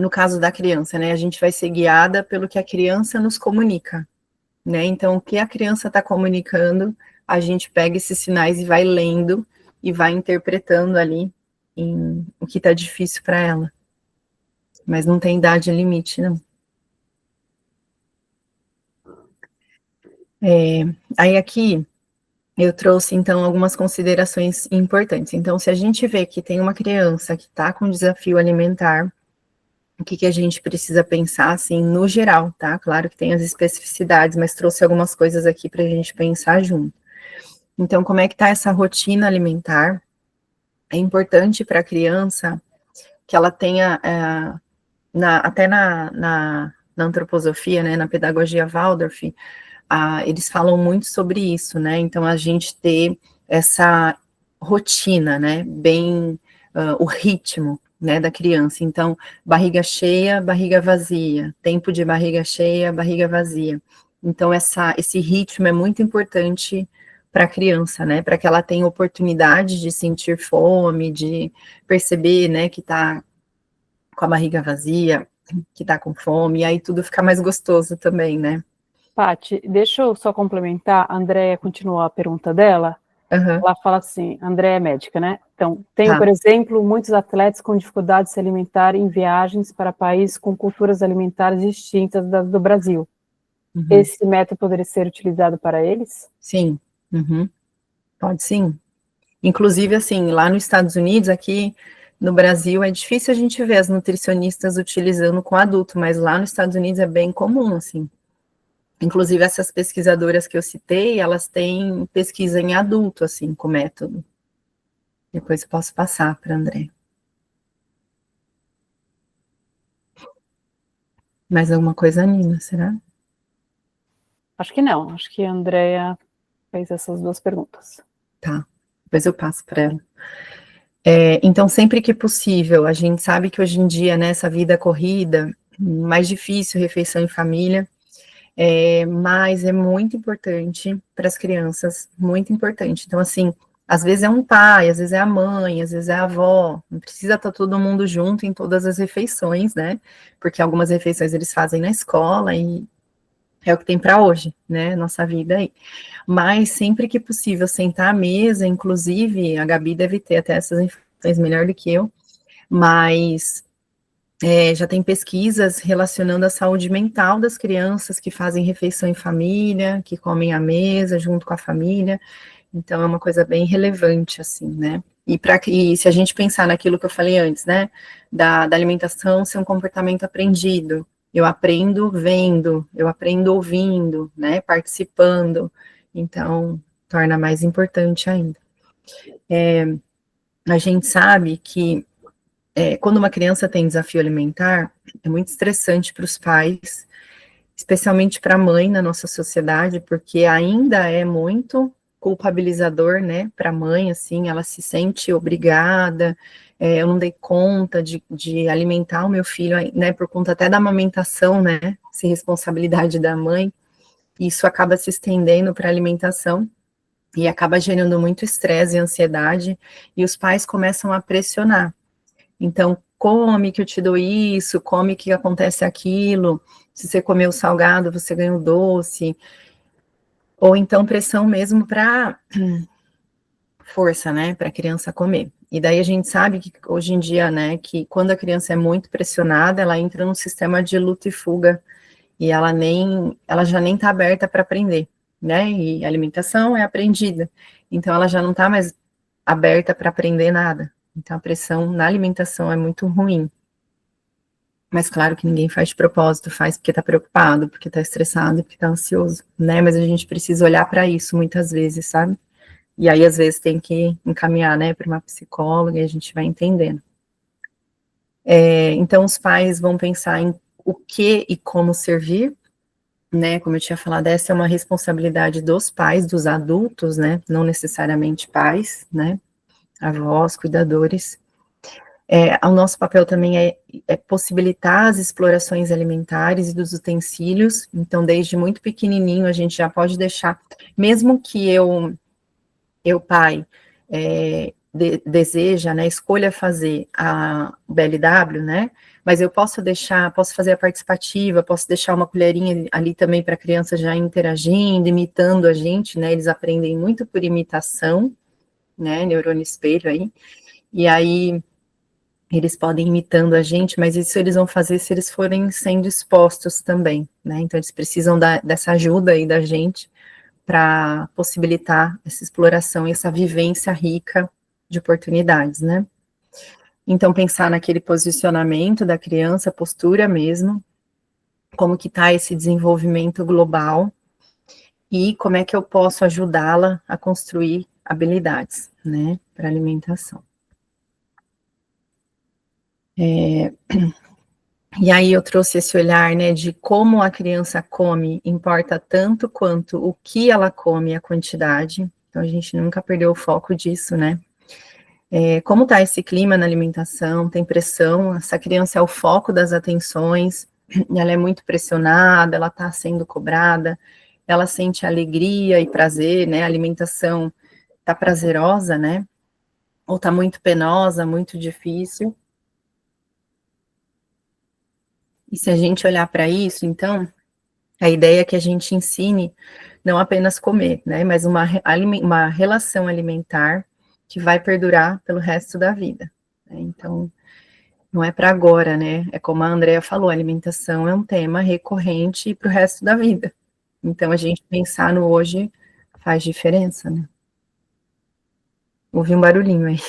no caso da criança, né, a gente vai ser guiada pelo que a criança nos comunica, né, então o que a criança está comunicando, a gente pega esses sinais e vai lendo e vai interpretando ali o que está difícil para ela. Mas não tem idade limite, não. Aí aqui eu trouxe, então, algumas considerações importantes. Então, se a gente vê que tem uma criança que está com desafio alimentar, o que a gente precisa pensar, assim, no geral, tá? Claro que tem as especificidades, mas trouxe algumas coisas aqui para a gente pensar junto. Então, como é que está essa rotina alimentar? É importante para a criança que ela tenha, até na antroposofia, né, na pedagogia Waldorf, eles falam muito sobre isso, né, então a gente ter essa rotina, né, bem, o ritmo, né, da criança, então, barriga cheia, barriga vazia, tempo de barriga cheia, barriga vazia, então esse ritmo é muito importante para a criança, né, para que ela tenha oportunidade de sentir fome, de perceber, né, que está com a barriga vazia, que tá com fome, e aí tudo fica mais gostoso também, né? Paty, deixa eu só complementar. A Andrea continuou a pergunta dela. Uhum. Ela fala assim, a Andrea é médica, né? Então, tenho, Tá. por exemplo, muitos atletas com dificuldade de se alimentar em viagens para países com culturas alimentares distintas das do Brasil. Uhum. Esse método poderia ser utilizado para eles? Sim. Uhum. Pode sim. Inclusive, assim, lá nos Estados Unidos, aqui no Brasil, é difícil a gente ver as nutricionistas utilizando com adulto, mas lá nos Estados Unidos é bem comum, assim. Inclusive, essas pesquisadoras que eu citei, elas têm pesquisa em adulto, assim, com método. Depois eu posso passar para a André. Mais alguma coisa, Nina, será? Acho que não. Acho que a Andrea fez essas duas perguntas. Tá. Depois eu passo para ela. Então, sempre que possível, a gente sabe que hoje em dia, nessa vida corrida, mais difícil, refeição em família, mas é muito importante para as crianças, muito importante. Então, assim, Às vezes é um pai, às vezes é a mãe, às vezes é a avó, não precisa estar todo mundo junto em todas as refeições, né? Porque algumas refeições eles fazem na escola e é o que tem para hoje, né? Nossa vida aí. Mas sempre que possível sentar à mesa, inclusive, a Gabi deve ter até essas informações melhor do que eu, mas já tem pesquisas relacionando a saúde mental das crianças que fazem refeição em família, que comem à mesa junto com a família, então é uma coisa bem relevante, assim, né? E se a gente pensar naquilo que eu falei antes, né, da alimentação ser um comportamento aprendido, eu aprendo vendo, eu aprendo ouvindo, né, participando, então torna mais importante ainda. A gente sabe que quando uma criança tem desafio alimentar, é muito estressante para os pais, especialmente para a mãe na nossa sociedade, porque ainda é muito culpabilizador, né, para a mãe, assim, ela se sente obrigada, eu não dei conta de alimentar o meu filho, né, por conta até da amamentação, né, se responsabilidade da mãe, isso acaba se estendendo para a alimentação, e acaba gerando muito estresse e ansiedade, e os pais começam a pressionar. Então, come que eu te dou isso, come que acontece aquilo, se você comeu salgado, você ganha o doce, ou então pressão mesmo para força, né, para a criança comer. E daí a gente sabe que hoje em dia, né, que quando a criança é muito pressionada, ela entra num sistema de luta e fuga, e ela já nem está aberta para aprender, né, e a alimentação é aprendida, então ela já não está mais aberta para aprender nada. Então a pressão na alimentação é muito ruim. Mas claro que ninguém faz de propósito, faz porque está preocupado, porque está estressado, porque está ansioso, né? Mas a gente precisa olhar para isso muitas vezes, sabe? E aí, às vezes, tem que encaminhar, né, para uma psicóloga e a gente vai entendendo. Então, os pais vão pensar em o que e como servir, né? Como eu tinha falado, essa é uma responsabilidade dos pais, dos adultos, né? Não necessariamente pais, né? Avós, cuidadores. O nosso papel também é possibilitar as explorações alimentares e dos utensílios, então desde muito pequenininho a gente já pode deixar, mesmo que eu pai, deseja, né, escolha fazer a BLW, né, mas eu posso fazer a participativa, posso deixar uma colherinha ali também para a criança já interagindo, imitando a gente, né, eles aprendem muito por imitação, né, neurônio espelho aí, e aí eles podem ir imitando a gente, mas isso eles vão fazer se eles forem sendo expostos também, né? Então eles precisam dessa ajuda aí da gente para possibilitar essa exploração e essa vivência rica de oportunidades, né? Então pensar naquele posicionamento da criança, postura mesmo, como que está esse desenvolvimento global e como é que eu posso ajudá-la a construir habilidades, né, para alimentação. E aí eu trouxe esse olhar, né, de como a criança come, importa tanto quanto o que ela come, a quantidade. Então a gente nunca perdeu o foco disso, né? Como tá esse clima na alimentação, tem pressão, essa criança é o foco das atenções, ela é muito pressionada, ela tá sendo cobrada, ela sente alegria e prazer, né? A alimentação tá prazerosa, né? Ou tá muito penosa, muito difícil. E se a gente olhar para isso, então, a ideia é que a gente ensine não apenas comer, né, mas uma relação alimentar que vai perdurar pelo resto da vida. Né? Então, não é para agora, né? É como a Andrea falou, a alimentação é um tema recorrente para o resto da vida. Então, a gente pensar no hoje faz diferença, né? Ouvi um barulhinho aí.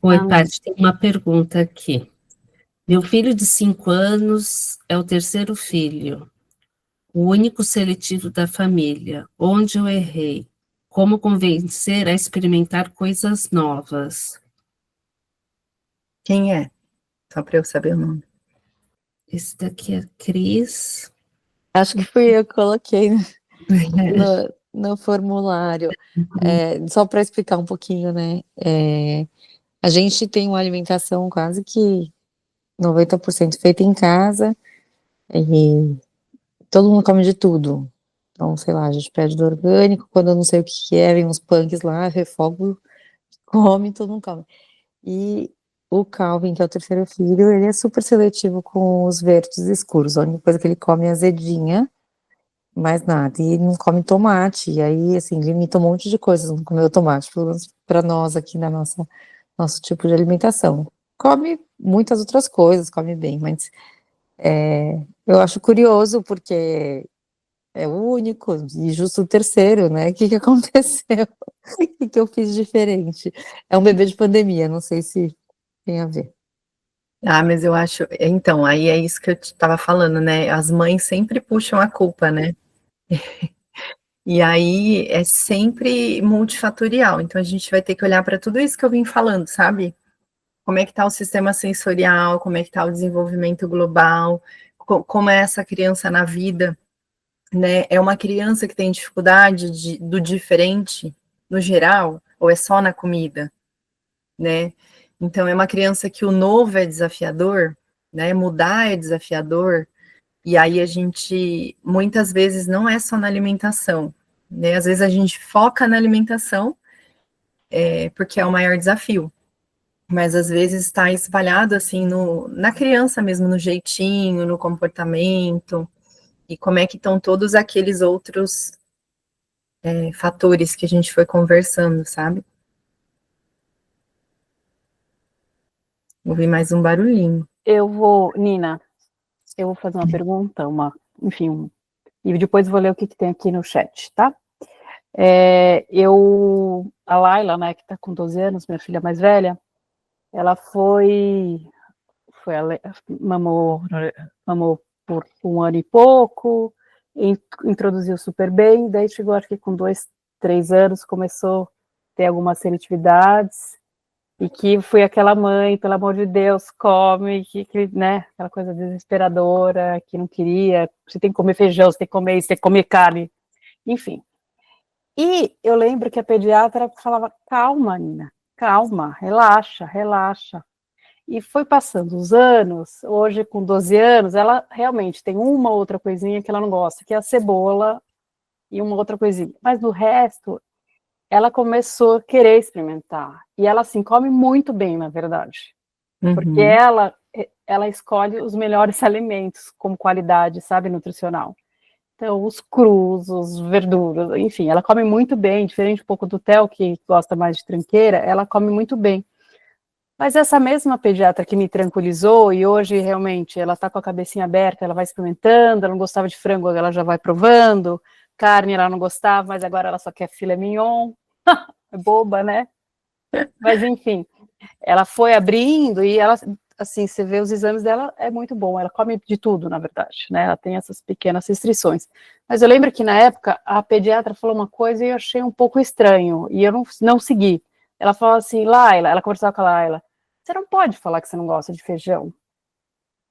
Oi, Paty, tem uma pergunta aqui. Meu filho de 5 anos é o terceiro filho, o único seletivo da família. Onde eu errei? Como convencer a experimentar coisas novas? Quem é? Só para eu saber o nome. Esse daqui é Cris. Acho que fui eu que coloquei no formulário. Só para explicar um pouquinho, né? A gente tem uma alimentação quase que 90% feita em casa, e todo mundo come de tudo. Então, sei lá, a gente pede do orgânico, quando eu não sei o que que é, vem uns punks lá, refogo, come, todo mundo come. E o Calvin, que é o terceiro filho, ele é super seletivo com os verdes escuros. A única coisa que ele come é azedinha, mais nada. E ele não come tomate. E aí, assim, limita um monte de coisas, não comeu tomate, pelo menos para nós aqui na nosso tipo de alimentação. Come muitas outras coisas, come bem, mas eu acho curioso porque é o único e justo o terceiro, né? O que que aconteceu? O que eu fiz diferente? É um bebê de pandemia, não sei se tem a ver. Ah, mas eu acho, então, aí é isso que eu estava falando, né? As mães sempre puxam a culpa, né? E aí é sempre multifatorial. Então a gente vai ter que olhar para tudo isso que eu vim falando, sabe? Como é que está o sistema sensorial, como é que está o desenvolvimento global, como é essa criança na vida, né? É uma criança que tem dificuldade do diferente, no geral, ou é só na comida, né? Então é uma criança que o novo é desafiador, né? Mudar é desafiador, e aí a gente, muitas vezes, não é só na alimentação, né? Às vezes a gente foca na alimentação, porque é o maior desafio, mas às vezes está espalhado assim na criança mesmo, no jeitinho, no comportamento, e como é que estão todos aqueles outros fatores que a gente foi conversando, sabe? Ouvi mais um barulhinho. Nina, eu vou fazer uma pergunta, e depois vou ler o que tem aqui no chat, tá? A Laila, né, que tá com 12 anos, minha filha mais velha, ela mamou por 1 ano e pouco, introduziu super bem, daí chegou, acho que com 2, 3 anos, começou a ter algumas seletividades, e que fui aquela mãe, pelo amor de Deus, come, né, aquela coisa desesperadora, que não queria, você tem que comer feijão, você tem que comer isso, você tem que comer carne, enfim. E eu lembro que a pediatra falava, calma, Nina, calma, relaxa, relaxa. E foi passando os anos, hoje com 12 anos, ela realmente tem uma outra coisinha que ela não gosta, que é a cebola e uma outra coisinha. Mas no resto, ela começou a querer experimentar. E ela, assim, come muito bem, na verdade. Porque Uhum. ela escolhe os melhores alimentos como qualidade, sabe, nutricional. Então, os crus, os verduras, enfim, ela come muito bem, diferente um pouco do Theo, que gosta mais de tranqueira, ela come muito bem. Mas essa mesma pediatra que me tranquilizou, e hoje realmente ela está com a cabecinha aberta, ela vai experimentando, ela não gostava de frango, ela já vai provando, carne ela não gostava, mas agora ela só quer filé mignon, é boba, né? Mas enfim, ela foi abrindo e ela, assim, você vê os exames dela, é muito bom, ela come de tudo, na verdade, né? Ela tem essas pequenas restrições. Mas eu lembro que na época a pediatra falou uma coisa e eu achei um pouco estranho, e eu não segui. Ela falou assim, Laila, ela conversava com a Laila, você não pode falar que você não gosta de feijão.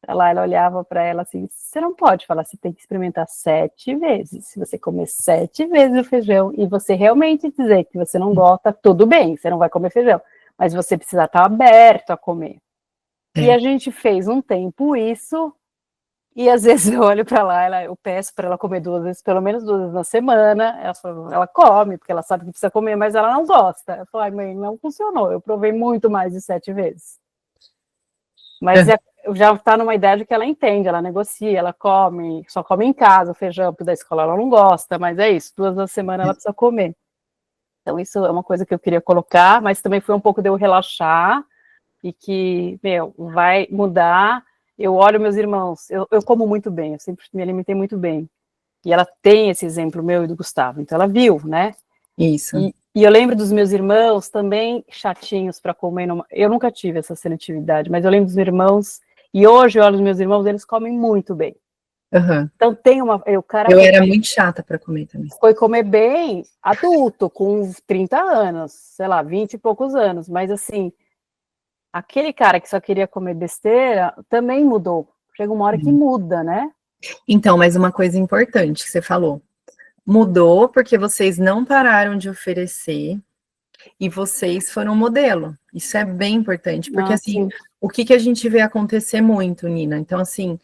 Ela olhava para ela assim, você não pode falar, você tem que experimentar 7 vezes. Se você comer 7 vezes o feijão e você realmente dizer que você não gosta, tudo bem, você não vai comer feijão. Mas você precisa estar aberto a comer. E a gente fez um tempo isso, e às vezes eu olho para lá, eu peço para ela comer 2 vezes, pelo menos 2 vezes na semana. Ela come, porque ela sabe que precisa comer, mas ela não gosta. Eu falo, mãe, não funcionou. Eu provei muito mais de 7 vezes. Mas já está numa idade que ela entende, ela negocia, ela come, só come em casa, o feijão, porque da escola ela não gosta, mas é isso, 2 vezes na semana ela precisa comer. Então isso é uma coisa que eu queria colocar, mas também foi um pouco de eu relaxar, e que, vai mudar. Eu olho meus irmãos, eu como muito bem, eu sempre me alimentei muito bem, e ela tem esse exemplo meu e do Gustavo, então ela viu, né? Isso. E eu lembro dos meus irmãos também chatinhos para comer, eu nunca tive essa seletividade, mas eu lembro dos meus irmãos, e hoje eu olho os meus irmãos, eles comem muito bem. Uhum. Então tem o cara eu era muito chata para comer também. Foi comer bem adulto, com 30 anos, sei lá, 20 e poucos anos, mas assim, aquele cara que só queria comer besteira também mudou. Chega uma hora que muda, né? Então, mas uma coisa importante que você falou, mudou porque vocês não pararam de oferecer e vocês foram modelo. Isso é bem importante, porque assim, o que a gente vê acontecer muito, Nina? Então, assim,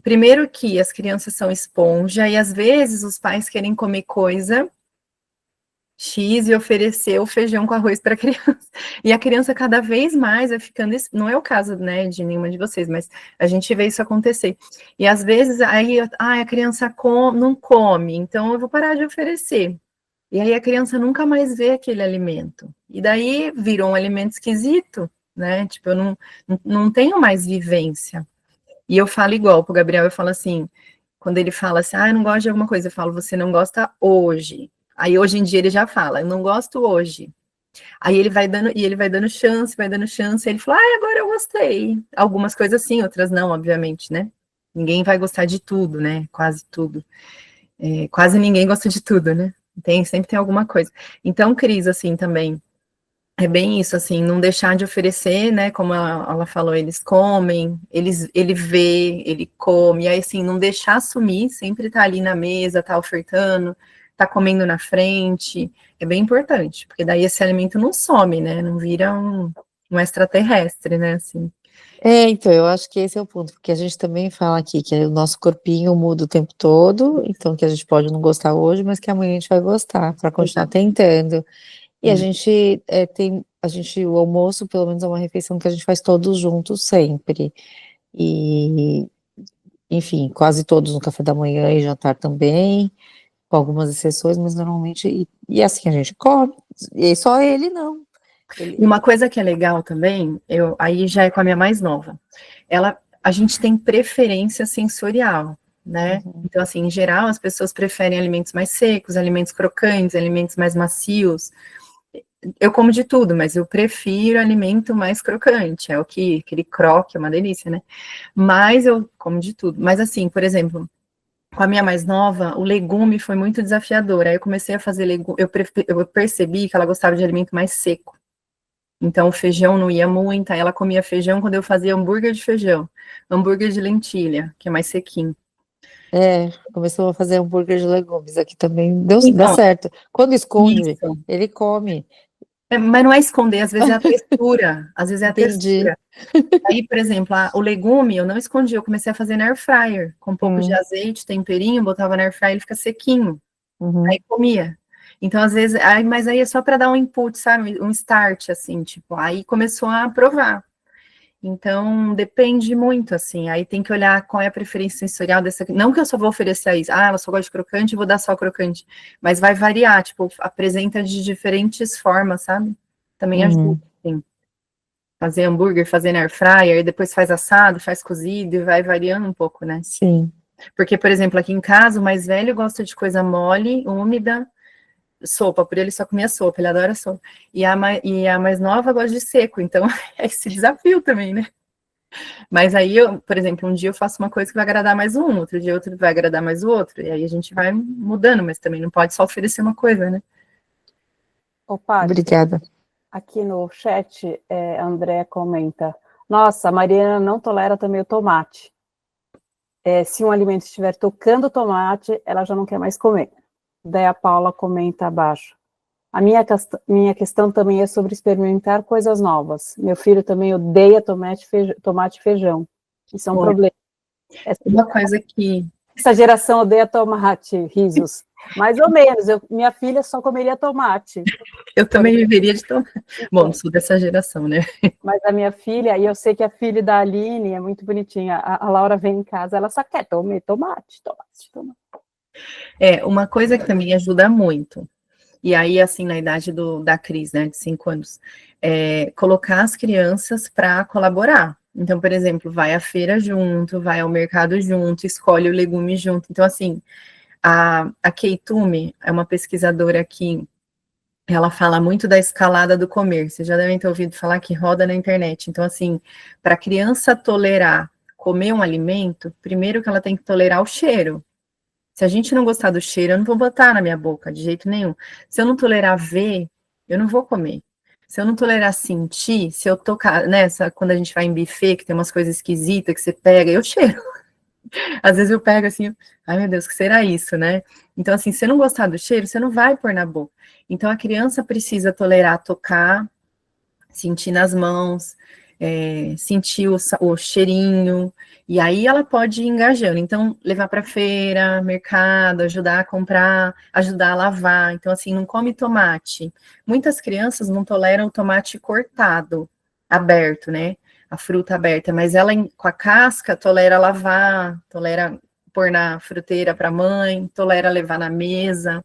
primeiro que as crianças são esponja, e às vezes os pais querem comer coisa X e oferecer o feijão com arroz para a criança. E a criança cada vez mais vai ficando, não é o caso, né, de nenhuma de vocês, mas a gente vê isso acontecer. E às vezes aí, a criança não come, então eu vou parar de oferecer. E aí a criança nunca mais vê aquele alimento. E daí virou um alimento esquisito, né? Tipo, eu não tenho mais vivência. E eu falo igual pro Gabriel, eu falo assim, quando ele fala assim, eu não gosto de alguma coisa, eu falo, você não gosta hoje. Aí hoje em dia ele já fala, eu não gosto hoje. Aí ele vai dando chance, e ele fala, agora eu gostei. Algumas coisas sim, outras não, obviamente, né? Ninguém vai gostar de tudo, né? Quase tudo. Quase ninguém gosta de tudo, né? Sempre tem alguma coisa. Então, Cris, assim, também, é bem isso, assim, não deixar de oferecer, né, como ela falou, eles comem, ele vê, ele come, e aí, assim, não deixar sumir, sempre tá ali na mesa, tá ofertando, tá comendo na frente, é bem importante, porque daí esse alimento não some, né, não vira um extraterrestre, né, assim. Então, eu acho que esse é o ponto, porque a gente também fala aqui que o nosso corpinho muda o tempo todo, então que a gente pode não gostar hoje, mas que amanhã a gente vai gostar, para continuar tentando. E a gente o almoço, pelo menos, é uma refeição que a gente faz todos juntos sempre. E, enfim, quase todos no café da manhã e jantar também, com algumas exceções, mas normalmente, e assim a gente come, e só ele não. E uma coisa que é legal também, aí já é com a minha mais nova, a gente tem preferência sensorial, né? Então, assim, em geral, as pessoas preferem alimentos mais secos, alimentos crocantes, alimentos mais macios. Eu como de tudo, mas eu prefiro alimento mais crocante, aquele croque, é uma delícia, né? Mas eu como de tudo. Mas assim, por exemplo, com a minha mais nova, o legume foi muito desafiador. Aí eu comecei a fazer legume, eu percebi que ela gostava de alimento mais seco. Então o feijão não ia muito, aí ela comia feijão quando eu fazia hambúrguer de feijão, hambúrguer de lentilha, que é mais sequinho. Começou a fazer hambúrguer de legumes, aqui também dá Então, certo. Quando esconde, isso. ele come. Mas não é esconder, às vezes é a textura, Entendi. Aí, por exemplo, o legume eu não escondi, eu comecei a fazer na air fryer, com um pouco de azeite, temperinho, botava na air fryer, ele fica sequinho. Aí comia. Então, às vezes, mas aí é só para dar um input, sabe? Um start, assim, tipo, aí começou a provar. Então, depende muito, assim, aí tem que olhar qual é a preferência sensorial dessa, não que eu só vou oferecer isso, ela só gosta de crocante, vou dar só crocante, mas vai variar, tipo, apresenta de diferentes formas, sabe? Também ajuda, assim. Fazer hambúrguer, fazer na air fryer, depois faz assado, faz cozido, e vai variando um pouco, né? Sim. Porque, por exemplo, aqui em casa, o mais velho gosta de coisa mole, úmida, sopa, por ele só comia sopa, ele adora sopa. E a mais nova gosta de seco, então é esse desafio também, né? Mas aí, por exemplo, um dia eu faço uma coisa que vai agradar mais um, outro dia outro vai agradar mais o outro, e aí a gente vai mudando, mas também não pode só oferecer uma coisa, né? Paty, Obrigada. aqui no chat, a André comenta, nossa, a Mariana não tolera também o tomate. Se um alimento estiver tocando tomate, ela já não quer mais comer. Daí a Paula comenta abaixo. A minha questão também é sobre experimentar coisas novas. Meu filho também odeia tomate e feijão. Isso é um problema. Uma coisa que... Essa geração odeia tomate, risos. Mais ou menos. Minha filha só comeria tomate. Eu também viveria de tomate. Bom, sou dessa geração, né? Mas a minha filha, e eu sei que a filha da Aline é muito bonitinha, a Laura vem em casa, ela só quer comer tomate. Uma coisa que também ajuda muito, e aí, assim, na idade da Cris, né, de 5 anos, colocar as crianças para colaborar. Então, por exemplo, vai à feira junto, vai ao mercado junto, escolhe o legume junto. Então, assim, a Keitume é uma pesquisadora que ela fala muito da escalada do comer. Vocês já devem ter ouvido falar que roda na internet. Então, assim, para a criança tolerar comer um alimento, primeiro que ela tem que tolerar o cheiro. Se a gente não gostar do cheiro, eu não vou botar na minha boca, de jeito nenhum. Se eu não tolerar ver, eu não vou comer. Se eu não tolerar sentir, se eu tocar, né, quando a gente vai em buffet, que tem umas coisas esquisitas que você pega, eu cheiro. Às vezes eu pego assim, ai meu Deus, o que será isso, né? Então, assim, se você não gostar do cheiro, você não vai pôr na boca. Então, a criança precisa tolerar tocar, sentir nas mãos, sentir o cheirinho, e aí ela pode ir engajando. Então, levar para feira, mercado, ajudar a comprar, ajudar a lavar. Então, assim, não come tomate. Muitas crianças não toleram o tomate cortado, aberto, né? A fruta aberta, mas ela com a casca tolera lavar, tolera pôr na fruteira para a mãe, tolera levar na mesa.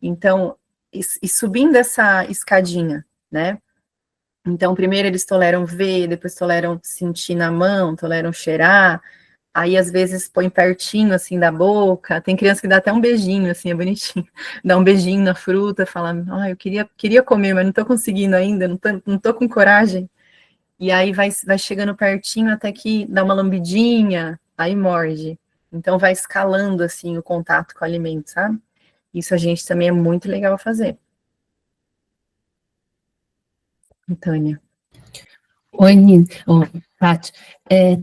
Então, e subindo essa escadinha, né? Então, primeiro eles toleram ver, depois toleram sentir na mão, toleram cheirar, aí às vezes põe pertinho, assim, da boca, tem criança que dá até um beijinho, assim, é bonitinho, dá um beijinho na fruta, fala, eu queria comer, mas não tô conseguindo ainda, não tô com coragem, e aí vai chegando pertinho até que dá uma lambidinha, aí morde, então vai escalando, assim, o contato com o alimento, sabe? Isso a gente também é muito legal fazer. Tânia. Oi, Paty.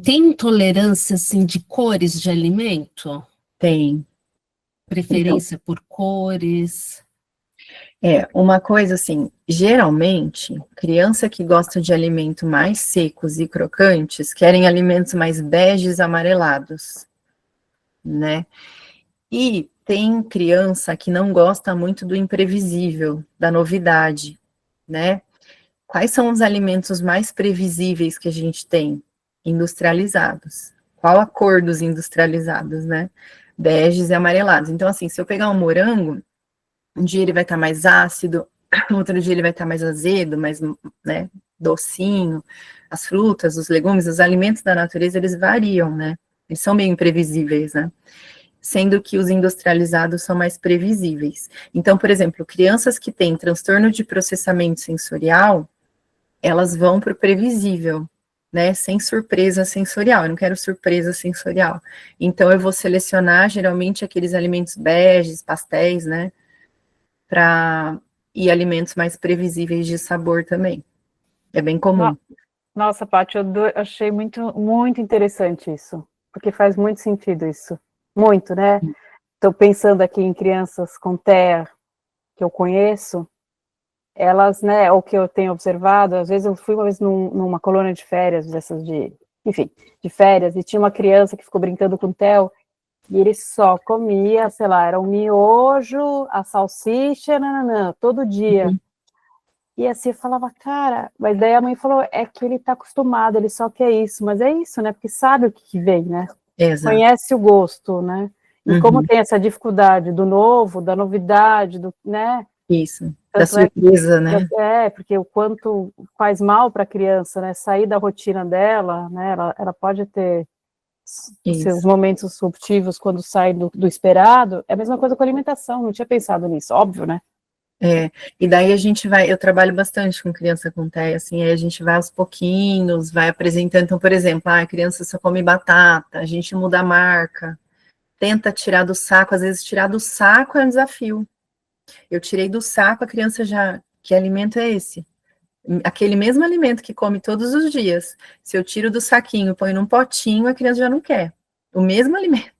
Tem intolerância, assim, de cores de alimento? Tem. Preferência por cores? Uma coisa assim, geralmente, criança que gosta de alimentos mais secos e crocantes, querem alimentos mais beges amarelados, né? E tem criança que não gosta muito do imprevisível, da novidade, né? Quais são os alimentos mais previsíveis que a gente tem? Industrializados. Qual a cor dos industrializados, né? Beges e amarelados. Então, assim, se eu pegar um morango, um dia ele vai estar mais ácido, outro dia ele vai estar mais azedo, mais, né, docinho. As frutas, os legumes, os alimentos da natureza, eles variam, né? Eles são bem imprevisíveis, né? Sendo que os industrializados são mais previsíveis. Então, por exemplo, crianças que têm transtorno de processamento sensorial, elas vão para o previsível, né? Sem surpresa sensorial. Eu não quero surpresa sensorial. Então, eu vou selecionar, geralmente, aqueles alimentos beges, pastéis, né? E alimentos mais previsíveis de sabor também. É bem comum. Nossa, Paty, eu achei muito, muito interessante isso, porque faz muito sentido isso. Muito, né? Estou pensando aqui em crianças com TEA que eu conheço, elas, né, ou que eu tenho observado, às vezes eu fui uma vez numa colônia de férias, dessas de férias, e tinha uma criança que ficou brincando com o Theo, e ele só comia, sei lá, era um miojo, a salsicha, nananã, todo dia. E assim, eu falava, cara, mas daí a mãe falou, é que ele tá acostumado, ele só quer isso, mas é isso, né, porque sabe o que vem, né? Exato. Conhece o gosto, né? E como tem essa dificuldade do novo, da novidade, né? Isso, da surpresa, né? Porque o quanto faz mal para a criança, né? Sair da rotina dela, né? Ela pode ter seus momentos disruptivos quando sai do esperado. É a mesma coisa com a alimentação, não tinha pensado nisso, óbvio, né? E daí a gente eu trabalho bastante com criança com TEA, assim, aí a gente vai aos pouquinhos, vai apresentando, então, por exemplo, a criança só come batata, a gente muda a marca, tenta tirar do saco, às vezes tirar do saco é um desafio. Eu tirei do saco, a criança já, que alimento é esse? Aquele mesmo alimento que come todos os dias, se eu tiro do saquinho, põe num potinho, a criança já não quer, o mesmo alimento.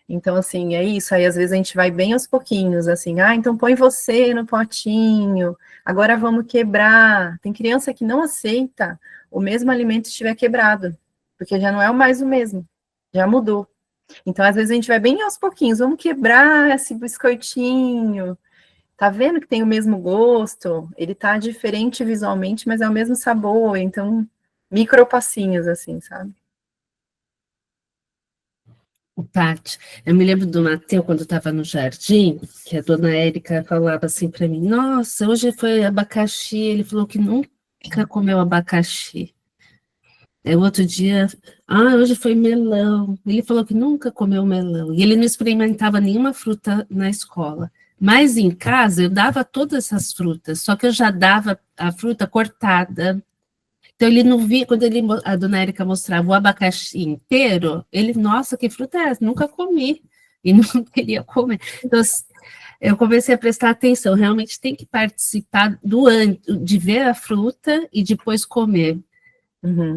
Então, assim, é isso, aí às vezes a gente vai bem aos pouquinhos, assim, então põe você no potinho, agora vamos quebrar. Tem criança que não aceita o mesmo alimento estiver quebrado, porque já não é mais o mesmo, já mudou. Então, às vezes a gente vai bem aos pouquinhos, vamos quebrar esse biscoitinho, tá vendo que tem o mesmo gosto? Ele tá diferente visualmente, mas é o mesmo sabor, então, micropassinhos, assim, sabe? Paty, eu me lembro do Mateus, quando estava no jardim, que a dona Érica falava assim para mim, nossa, hoje foi abacaxi, ele falou que nunca comeu abacaxi. Aí o outro dia, hoje foi melão, ele falou que nunca comeu melão, e ele não experimentava nenhuma fruta na escola. Mas em casa eu dava todas essas frutas, só que eu já dava a fruta cortada. Então ele não via, quando a dona Érica mostrava o abacaxi inteiro, ele, nossa, que fruta é essa? Nunca comi. E não queria comer. Então, eu comecei a prestar atenção, realmente tem que participar de ver a fruta e depois comer.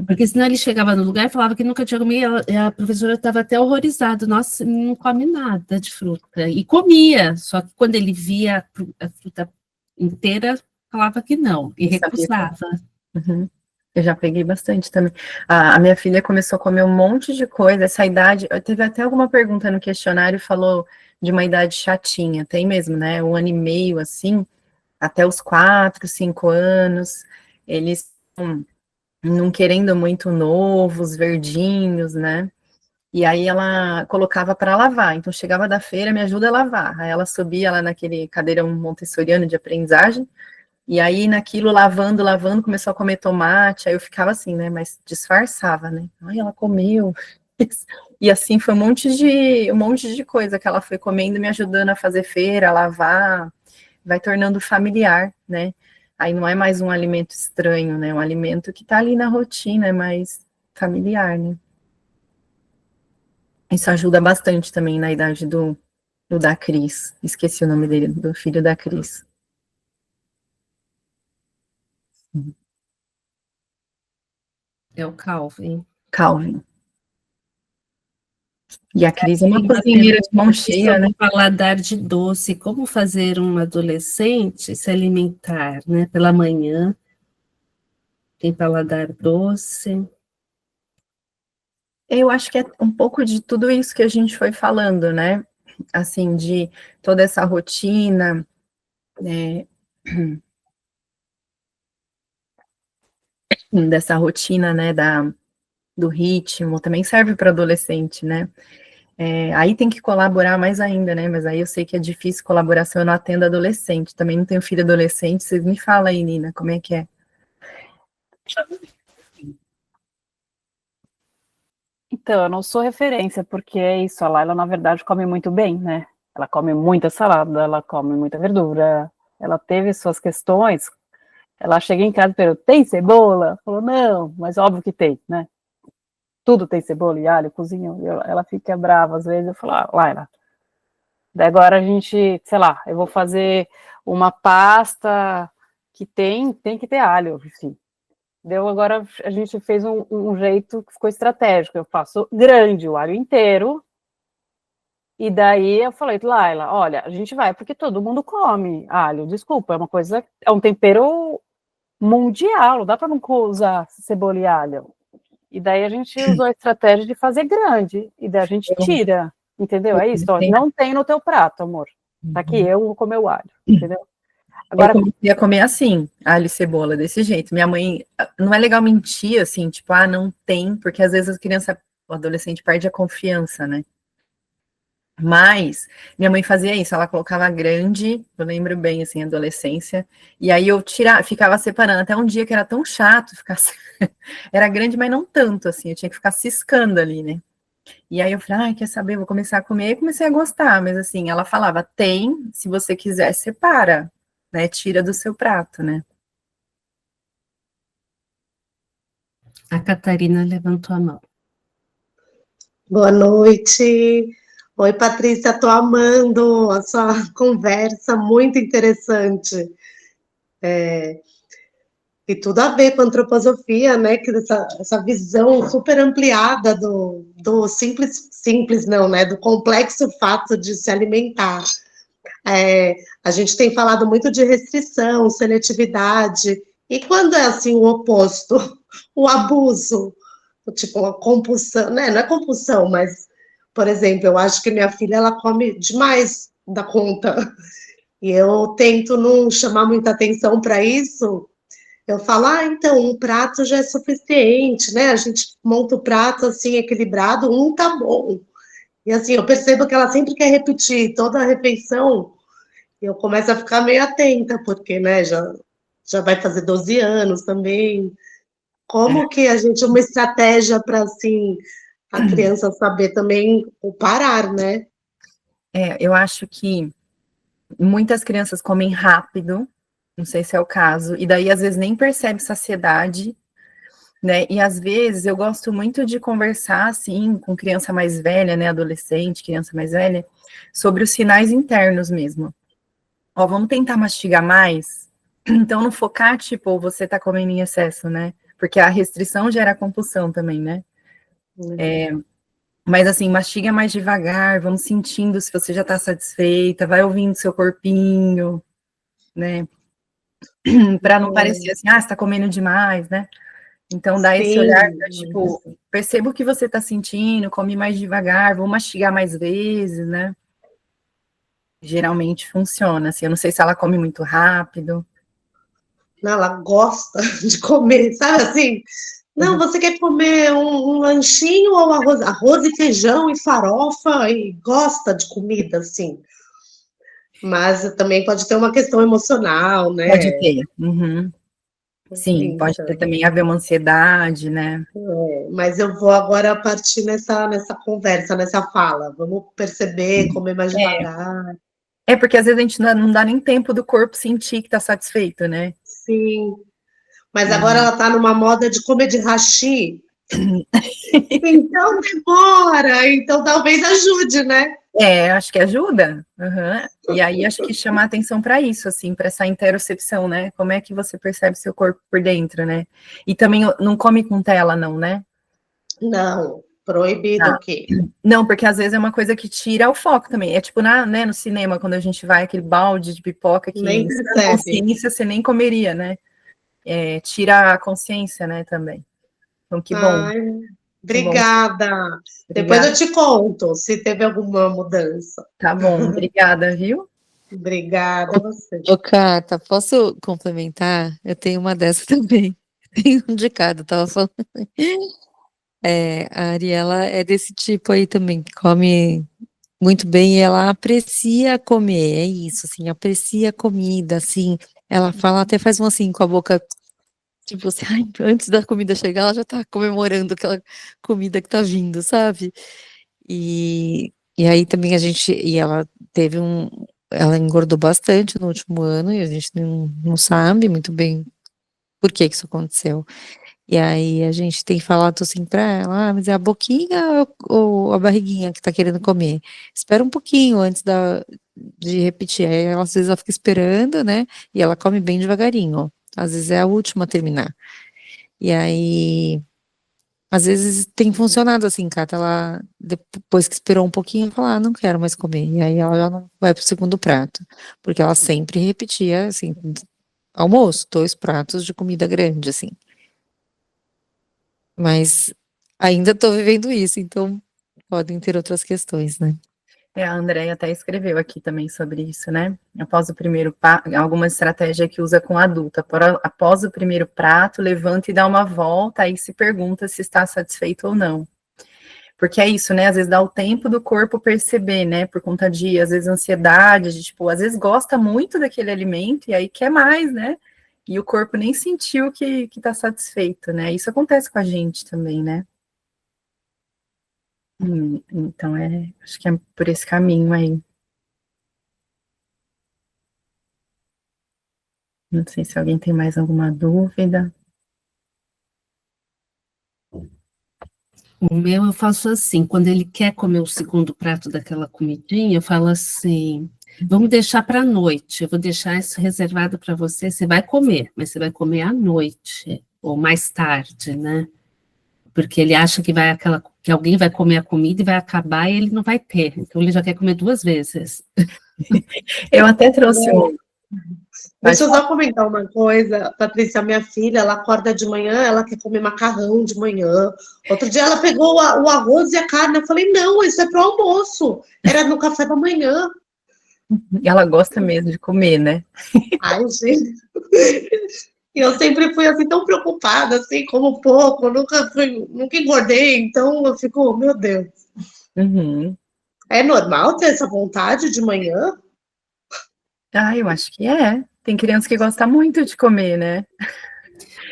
Porque senão ele chegava no lugar e falava que nunca tinha comido, e a professora estava até horrorizada, nossa, não come nada de fruta. E comia, só que quando ele via a fruta inteira, falava que não, e recusava. Eu já peguei bastante também. A minha filha começou a comer um monte de coisa, essa idade, teve até alguma pergunta no questionário, falou de uma idade chatinha, tem mesmo, né, 1 ano e meio, assim, até os 4, 5 anos, eles não querendo muito novos, verdinhos, né, e aí ela colocava para lavar, então chegava da feira, me ajuda a lavar, aí ela subia lá naquele cadeirão montessoriano de aprendizagem, e aí, naquilo, lavando, começou a comer tomate, aí eu ficava assim, né, mas disfarçava, né, ai, ela comeu, e assim foi um monte de coisa que ela foi comendo, me ajudando a fazer feira, a lavar, vai tornando familiar, né, aí não é mais um alimento estranho, né, um alimento que tá ali na rotina, é mais familiar, né. Isso ajuda bastante também na idade do da Cris, esqueci o nome dele, do filho da Cris. É o Calvin. Calvin. E a Cris é uma Tem uma cozinheira de mão pergunta aqui cheia, né? sobre paladar de doce. Como fazer um adolescente se alimentar, né? Pela manhã, tem paladar doce. Eu acho que é um pouco de tudo isso que a gente foi falando, né? Assim, de toda essa rotina, né? Dessa rotina, né? Do ritmo, também serve para adolescente, né? Aí tem que colaborar mais ainda, né? Mas aí eu sei que é difícil colaboração, eu não atendo adolescente, também não tenho filho adolescente, vocês me falam aí, Nina, como é que é? Então, eu não sou referência, porque é isso, a Laila, na verdade, come muito bem, né? Ela come muita salada, ela come muita verdura, ela teve suas questões, ela chega em casa e pergunta, tem cebola? Falou, não, mas óbvio que tem, né? Tudo tem cebola e alho, cozinha, ela fica brava, às vezes eu falo, Laila, daí agora a gente, sei lá, eu vou fazer uma pasta que tem que ter alho, enfim. Deu agora, a gente fez um jeito que ficou estratégico. Eu faço grande o alho inteiro. E daí eu falei, Laila, olha, a gente vai, porque todo mundo come alho. Desculpa, é uma coisa, é um tempero mundial, não dá para não usar cebola e alho. E daí a gente usou a estratégia de fazer grande. E daí a gente tira, entendeu? É isso, ó, não tem no teu prato, amor. Tá aqui, eu vou comer o alho, entendeu? Agora, eu comecei a comer assim, alho e cebola, desse jeito. Minha mãe, não é legal mentir, assim, tipo, não tem, porque às vezes o adolescente perde a confiança, né? Mas minha mãe fazia isso, ela colocava grande, eu lembro bem, assim, adolescência, e aí eu ficava separando, até um dia que era tão chato ficar, era grande, mas não tanto, assim, eu tinha que ficar ciscando ali, né? E aí eu falei, quer saber, vou começar a comer, e comecei a gostar, mas assim, ela falava, se você quiser, separa, né, tira do seu prato, né? A Catarina levantou a mão. Boa noite. Oi, Patrícia, tô amando a sua conversa, muito interessante. E tudo a ver com a antroposofia, né? Que essa visão super ampliada do simples não, né? Do complexo fato de se alimentar. A gente tem falado muito de restrição, seletividade, e quando é assim o oposto, o abuso, tipo uma compulsão, né? Não é compulsão, mas, por exemplo, eu acho que minha filha ela come demais da conta, e eu tento não chamar muita atenção para isso. Eu falo, então, um prato já é suficiente, né? A gente monta o prato assim, equilibrado, tá bom. E assim, eu percebo que ela sempre quer repetir toda a refeição, e eu começo a ficar meio atenta, porque, né, já vai fazer 12 anos também. Como que a gente, uma estratégia para, assim, a criança saber também o parar, né? Eu acho que muitas crianças comem rápido, não sei se é o caso, e daí às vezes nem percebe saciedade, né? E às vezes eu gosto muito de conversar assim com criança mais velha, né, adolescente, criança mais velha, sobre os sinais internos mesmo. Ó, vamos tentar mastigar mais. Então não focar tipo você tá comendo em excesso, né? Porque a restrição gera compulsão também, né? Mas assim, mastiga mais devagar, vamos sentindo se você já tá satisfeita, vai ouvindo seu corpinho, né? Para não parecer assim, você tá comendo demais, né? Então, dá esse Sim, olhar, tipo, perceba o que você está sentindo, come mais devagar, vou mastigar mais vezes, né? Geralmente funciona, assim, eu não sei se ela come muito rápido. ela gosta de comer, sabe assim? Não, Uhum. você quer comer um lanchinho ou arroz e feijão e farofa e gosta de comida, assim. Mas também pode ter uma questão emocional, Pode né? ter. Uhum. Sim, pode ter Então, também haver uma ansiedade, né? mas eu vou agora partir nessa conversa, nessa fala. Vamos perceber, comer mais É, devagar. porque às vezes a gente não dá nem tempo do corpo sentir que está satisfeito, né? Sim. Mas agora E- ela tá numa moda de comer de hashi. Então demora, então talvez ajude, né? Acho que ajuda. Uhum. E aí acho que chamar atenção para isso, assim, para essa interocepção, né? Como é que você percebe seu corpo por dentro, né? E também não come com tela, não, né? Não, proibido Tá. o quê? Não, porque às vezes é uma coisa que tira o foco também. É tipo né, no cinema, quando a gente vai, aquele balde de pipoca Nem que, sem percebe. consciência, você nem comeria, né? Tira a consciência, né, também. Então, Ai, que bom. obrigada. Depois Obrigada. eu te conto se teve alguma mudança. Tá bom, obrigada, viu? Obrigada a você. Ô, Cata, posso complementar? Eu tenho uma dessa também. Tenho um de cada, tava falando. A Ariela é desse tipo aí também, que come muito bem e ela aprecia comer, é isso, assim, aprecia a comida, assim. Ela fala, até faz um assim com a boca, tipo assim, ai, antes da comida chegar, ela já tá comemorando aquela comida que tá vindo, sabe? E aí também e ela teve ela engordou bastante no último ano e a gente não sabe muito bem por que que isso aconteceu. E aí a gente tem falado assim pra ela, mas é a boquinha ou a barriguinha que tá querendo comer? Espera um pouquinho antes de repetir. Aí ela, às vezes ela fica esperando, né? E ela come bem devagarinho. Às vezes é a última a terminar. E aí, às vezes tem funcionado assim, Cata, ela depois que esperou um pouquinho, fala, não quero mais comer. E aí ela já não vai pro segundo prato. Porque ela sempre repetia, assim, almoço, 2 pratos de comida grande, assim. Mas ainda estou vivendo isso, então podem ter outras questões, né? A Andréia até escreveu aqui também sobre isso, né? Após o primeiro alguma estratégia que usa com adulta. Após o primeiro prato, levanta e dá uma volta, aí se pergunta se está satisfeito ou não. Porque é isso, né? Às vezes dá o tempo do corpo perceber, né? Por conta de, às vezes, ansiedade, de, tipo, às vezes gosta muito daquele alimento e aí quer mais, né? E o corpo nem sentiu que tá satisfeito, né? Isso acontece com a gente também, né? Então, acho que é por esse caminho aí. Não sei se alguém tem mais alguma dúvida. O meu eu faço assim, quando ele quer comer o segundo prato daquela comidinha, eu falo assim, vamos deixar para a noite, eu vou deixar isso reservado para você, você vai comer, mas você vai comer à noite, ou mais tarde, né? Porque ele acha que alguém vai comer a comida e vai acabar e ele não vai ter, então ele já quer comer 2 vezes. Eu até trouxe um. Deixa eu só comentar uma coisa, Patrícia, minha filha, ela acorda de manhã, ela quer comer macarrão de manhã. Outro dia ela pegou o arroz e a carne, eu falei, não, isso é para o almoço, era no café da manhã. E ela gosta mesmo de comer, né? Ai, gente. E eu sempre fui assim tão preocupada, assim, como pouco, nunca engordei, então eu fico, meu Deus. Uhum. É normal ter essa vontade de manhã? Eu acho que é. Tem criança que gosta muito de comer, né?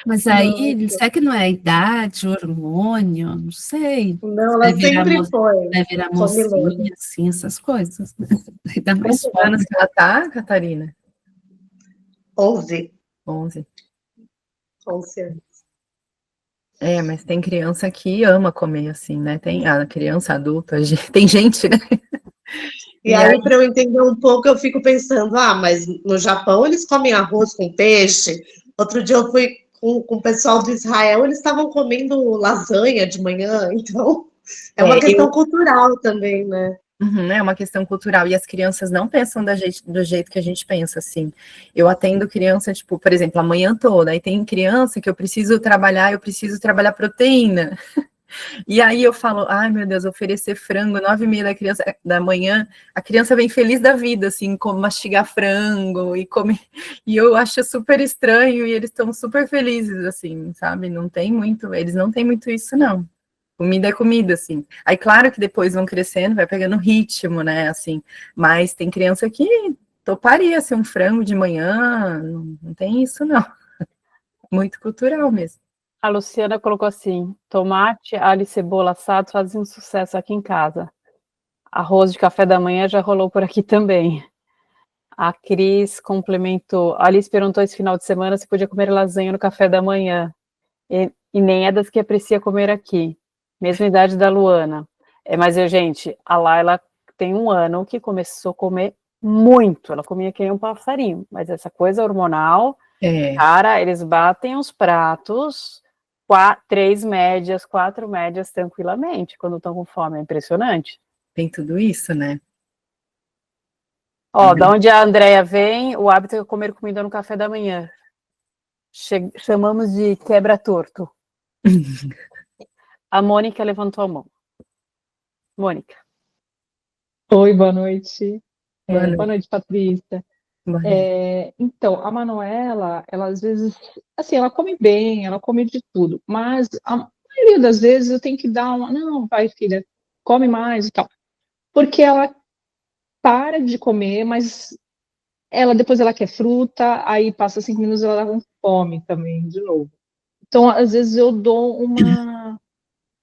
Mas aí, será que não é a idade, hormônio? Não sei. Não, ela sempre foi Vai virar comilona. mocinha, assim, essas coisas, né? Aí dá mais Quantos fome. anos que ela tá, Catarina? 11, 11. 11 anos. Mas tem criança que ama comer, assim, né? Tem a criança, adulta, tem gente, né? E aí, para eu entender um pouco, eu fico pensando, mas no Japão eles comem arroz com peixe. Outro dia eu fui com o pessoal do Israel, eles estavam comendo lasanha de manhã, então é uma questão cultural também, né? É uma questão cultural, e as crianças não pensam do jeito que a gente pensa, assim. Eu atendo criança, tipo, por exemplo, a manhã toda, aí tem criança que eu preciso trabalhar proteína. E aí eu falo, ai meu Deus, oferecer frango, 9h30 da manhã, a criança vem feliz da vida, assim, como mastigar frango e comer, e eu acho super estranho, e eles estão super felizes, assim, sabe? Eles não têm muito isso, não. Comida é comida, assim. Aí, claro que depois vão crescendo, vai pegando ritmo, né, assim, mas tem criança que toparia, assim, um frango de manhã, não tem isso, não. Muito cultural mesmo. A Luciana colocou assim: tomate, alho e cebola assados fazem um sucesso aqui em casa. Arroz de café da manhã já rolou por aqui também. A Cris complementou. A Alice perguntou esse final de semana se podia comer lasanha no café da manhã. E nem é das que aprecia comer aqui. Mesma idade da Luana. Mas, gente, a Laila tem 1 ano que começou a comer muito. Ela comia que nem um passarinho. Mas essa coisa hormonal, cara, eles batem os pratos, 3 médias, 4 médias tranquilamente, quando estão com fome. É impressionante. Tem tudo isso, né? Ó, da onde a Andrea vem, o hábito é comer comida no café da manhã. Chamamos de quebra-torto. A Mônica levantou a mão. Mônica. Oi, boa noite. Boa Boa noite, Patrícia. Boa noite. Então, a Manuela, ela às vezes, assim, ela come bem, ela come de tudo, mas a maioria das vezes eu tenho que dar uma, não, vai, filha, come mais e tal. Porque ela para de comer, mas depois ela quer fruta, aí passa 5 minutos ela dá com fome também, de novo. Então, às vezes eu dou uma,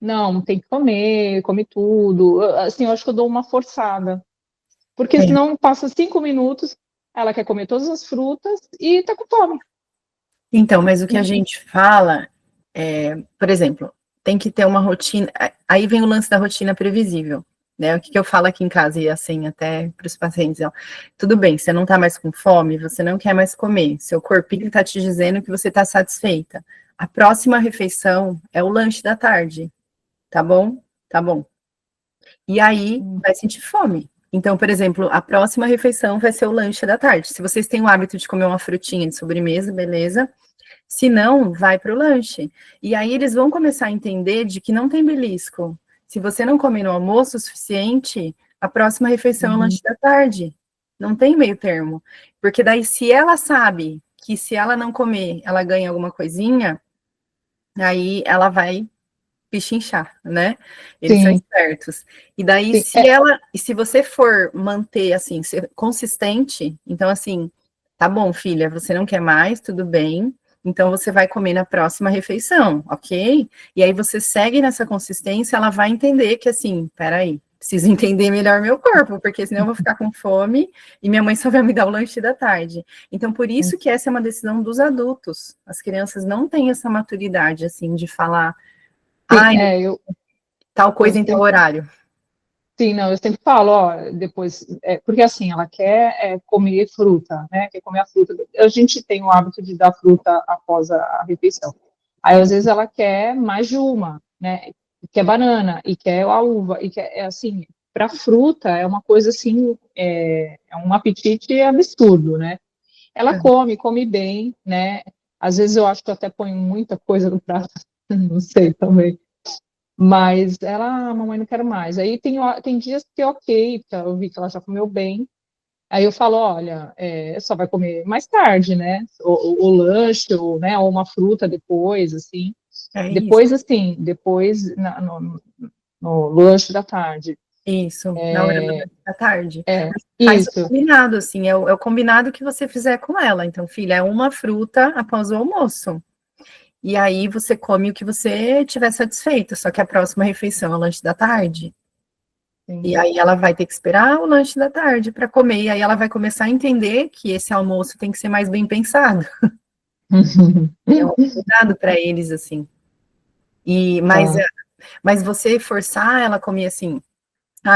não, tem que comer, come tudo. Assim, eu acho que eu dou uma forçada. Porque senão passa 5 minutos, ela quer comer todas as frutas e tá com fome. Então, mas o que a gente fala por exemplo, tem que ter uma rotina. Aí vem o lance da rotina previsível, né? O que eu falo aqui em casa, e assim, até para os pacientes, ó, tudo bem, você não tá mais com fome, você não quer mais comer, seu corpinho tá te dizendo que você tá satisfeita. A próxima refeição é o lanche da tarde, tá bom? Tá bom. E aí vai sentir fome. Então, por exemplo, a próxima refeição vai ser o lanche da tarde. Se vocês têm o hábito de comer uma frutinha de sobremesa, beleza. Se não, vai para o lanche. E aí eles vão começar a entender de que não tem belisco. Se você não comer no almoço o suficiente, a próxima refeição é o lanche da tarde. Não tem meio termo. Porque daí, se ela sabe que se ela não comer, ela ganha alguma coisinha, aí ela vai pichinchar, né? Eles são espertos. E daí, se você for manter, assim, ser consistente, então, assim, tá bom, filha, você não quer mais, tudo bem, então você vai comer na próxima refeição, ok? E aí você segue nessa consistência, ela vai entender que, assim, peraí, preciso entender melhor meu corpo, porque senão eu vou ficar com fome e minha mãe só vai me dar o lanche da tarde. Então, por isso que essa é uma decisão dos adultos. As crianças não têm essa maturidade, assim, de falar tal coisa em tal horário. Sim, não, eu sempre falo, ó, depois, porque assim, ela quer comer fruta, né, quer comer a fruta, a gente tem o hábito de dar fruta após a refeição, aí às vezes ela quer mais de uma, né, quer banana, e quer a uva, e quer, assim, para fruta é uma coisa assim, é um apetite absurdo, né, ela come bem, né, às vezes eu acho que eu até ponho muita coisa no prato, não sei também, mas a mamãe não quer mais. Aí tem dias que ok, que eu vi que ela já comeu bem. Aí eu falo, olha, só vai comer mais tarde, né? O lanche, ou uma fruta depois, assim. Depois, assim, no lanche da tarde. Isso, na hora da tarde. Faz Isso. o combinado, assim, é o combinado que você fizer com ela. Então, filha, é uma fruta após o almoço. E aí você come o que você tiver satisfeito, só que a próxima refeição é o lanche da tarde. Sim. E aí ela vai ter que esperar o lanche da tarde para comer, e aí ela vai começar a entender que esse almoço tem que ser mais bem pensado. É um cuidado para eles, assim. Mas você forçar ela a comer assim,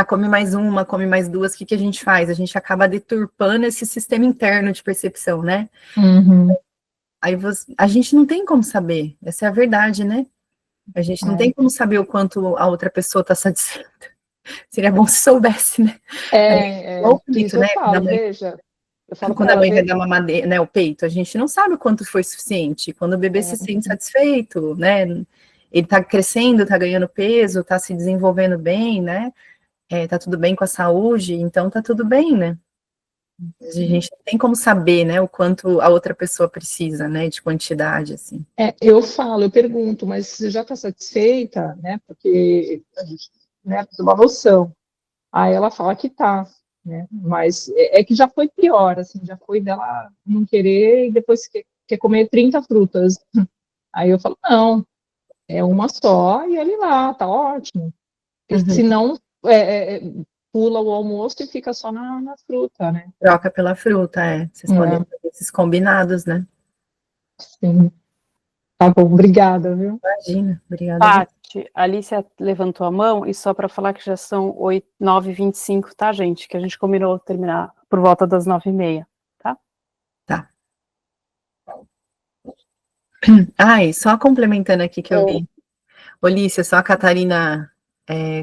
come mais uma, come mais duas, o que a gente faz? A gente acaba deturpando esse sistema interno de percepção, né? Aí a gente não tem como saber, essa é a verdade, né? A gente não tem como saber o quanto a outra pessoa está satisfeita. Seria bom se soubesse, né? Ou o peito, isso eu né? falo, veja, eu falo Quando para a ela, mãe vai dar mamadeira, né, o peito, a gente não sabe o quanto foi suficiente. Quando o bebê se sente satisfeito, né? Ele tá crescendo, tá ganhando peso, tá se desenvolvendo bem, né? Tá tudo bem com a saúde, então tá tudo bem, né? A gente não tem como saber, né, o quanto a outra pessoa precisa, né, de quantidade, assim. eu pergunto, mas você já está satisfeita, né? Porque a gente, né, precisa uma noção. Aí ela fala que tá, né? Mas é que já foi pior, assim, já foi dela não querer e depois quer comer 30 frutas. Aí eu falo, não, é uma só e ele lá, tá ótimo. Porque senão pula o almoço e fica só na fruta, né? Troca pela fruta, Vocês podem fazer esses combinados, né? Sim. Tá bom, obrigada, viu? Imagina, obrigada. Paty, a Alicia levantou a mão, e só para falar que já são 9h25, tá, gente? Que a gente combinou terminar por volta das 9h30, tá? Tá. Ai, só complementando aqui que eu vi. Olícia, só a Catarina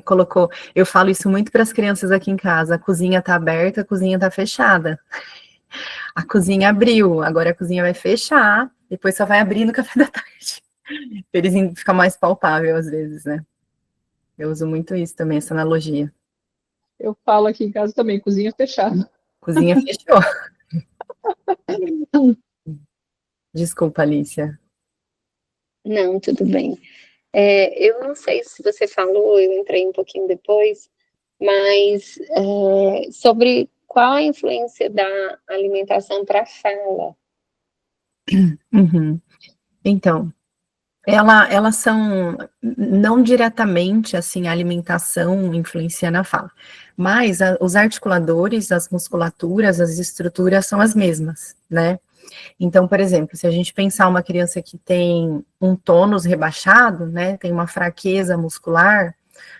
colocou, eu falo isso muito para as crianças aqui em casa, a cozinha tá aberta, a cozinha tá fechada. A cozinha abriu, agora a cozinha vai fechar, depois só vai abrir no café da tarde. Para eles ficar mais palpável às vezes, né? Eu uso muito isso também, essa analogia. Eu falo aqui em casa também, cozinha fechada. Cozinha fechou. Desculpa, Alicia. Não, tudo bem. Eu não sei se você falou, eu entrei um pouquinho depois, mas sobre qual a influência da alimentação para a fala. Uhum. Então, elas são, não diretamente, assim, a alimentação influencia na fala, mas os articuladores, as musculaturas, as estruturas são as mesmas, né? Então, por exemplo, se a gente pensar uma criança que tem um tônus rebaixado, né, tem uma fraqueza muscular,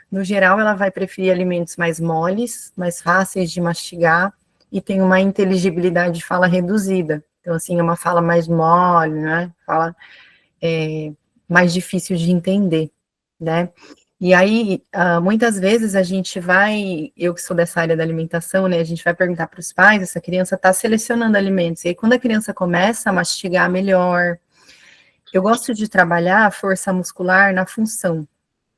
no geral ela vai preferir alimentos mais moles, mais fáceis de mastigar e tem uma inteligibilidade de fala reduzida. Então, assim, é uma fala mais mole, né, fala mais difícil de entender, né. E aí, muitas vezes a gente vai, eu que sou dessa área da alimentação, né, a gente vai perguntar para os pais, essa criança está selecionando alimentos, e aí quando a criança começa a mastigar melhor, eu gosto de trabalhar a força muscular na função.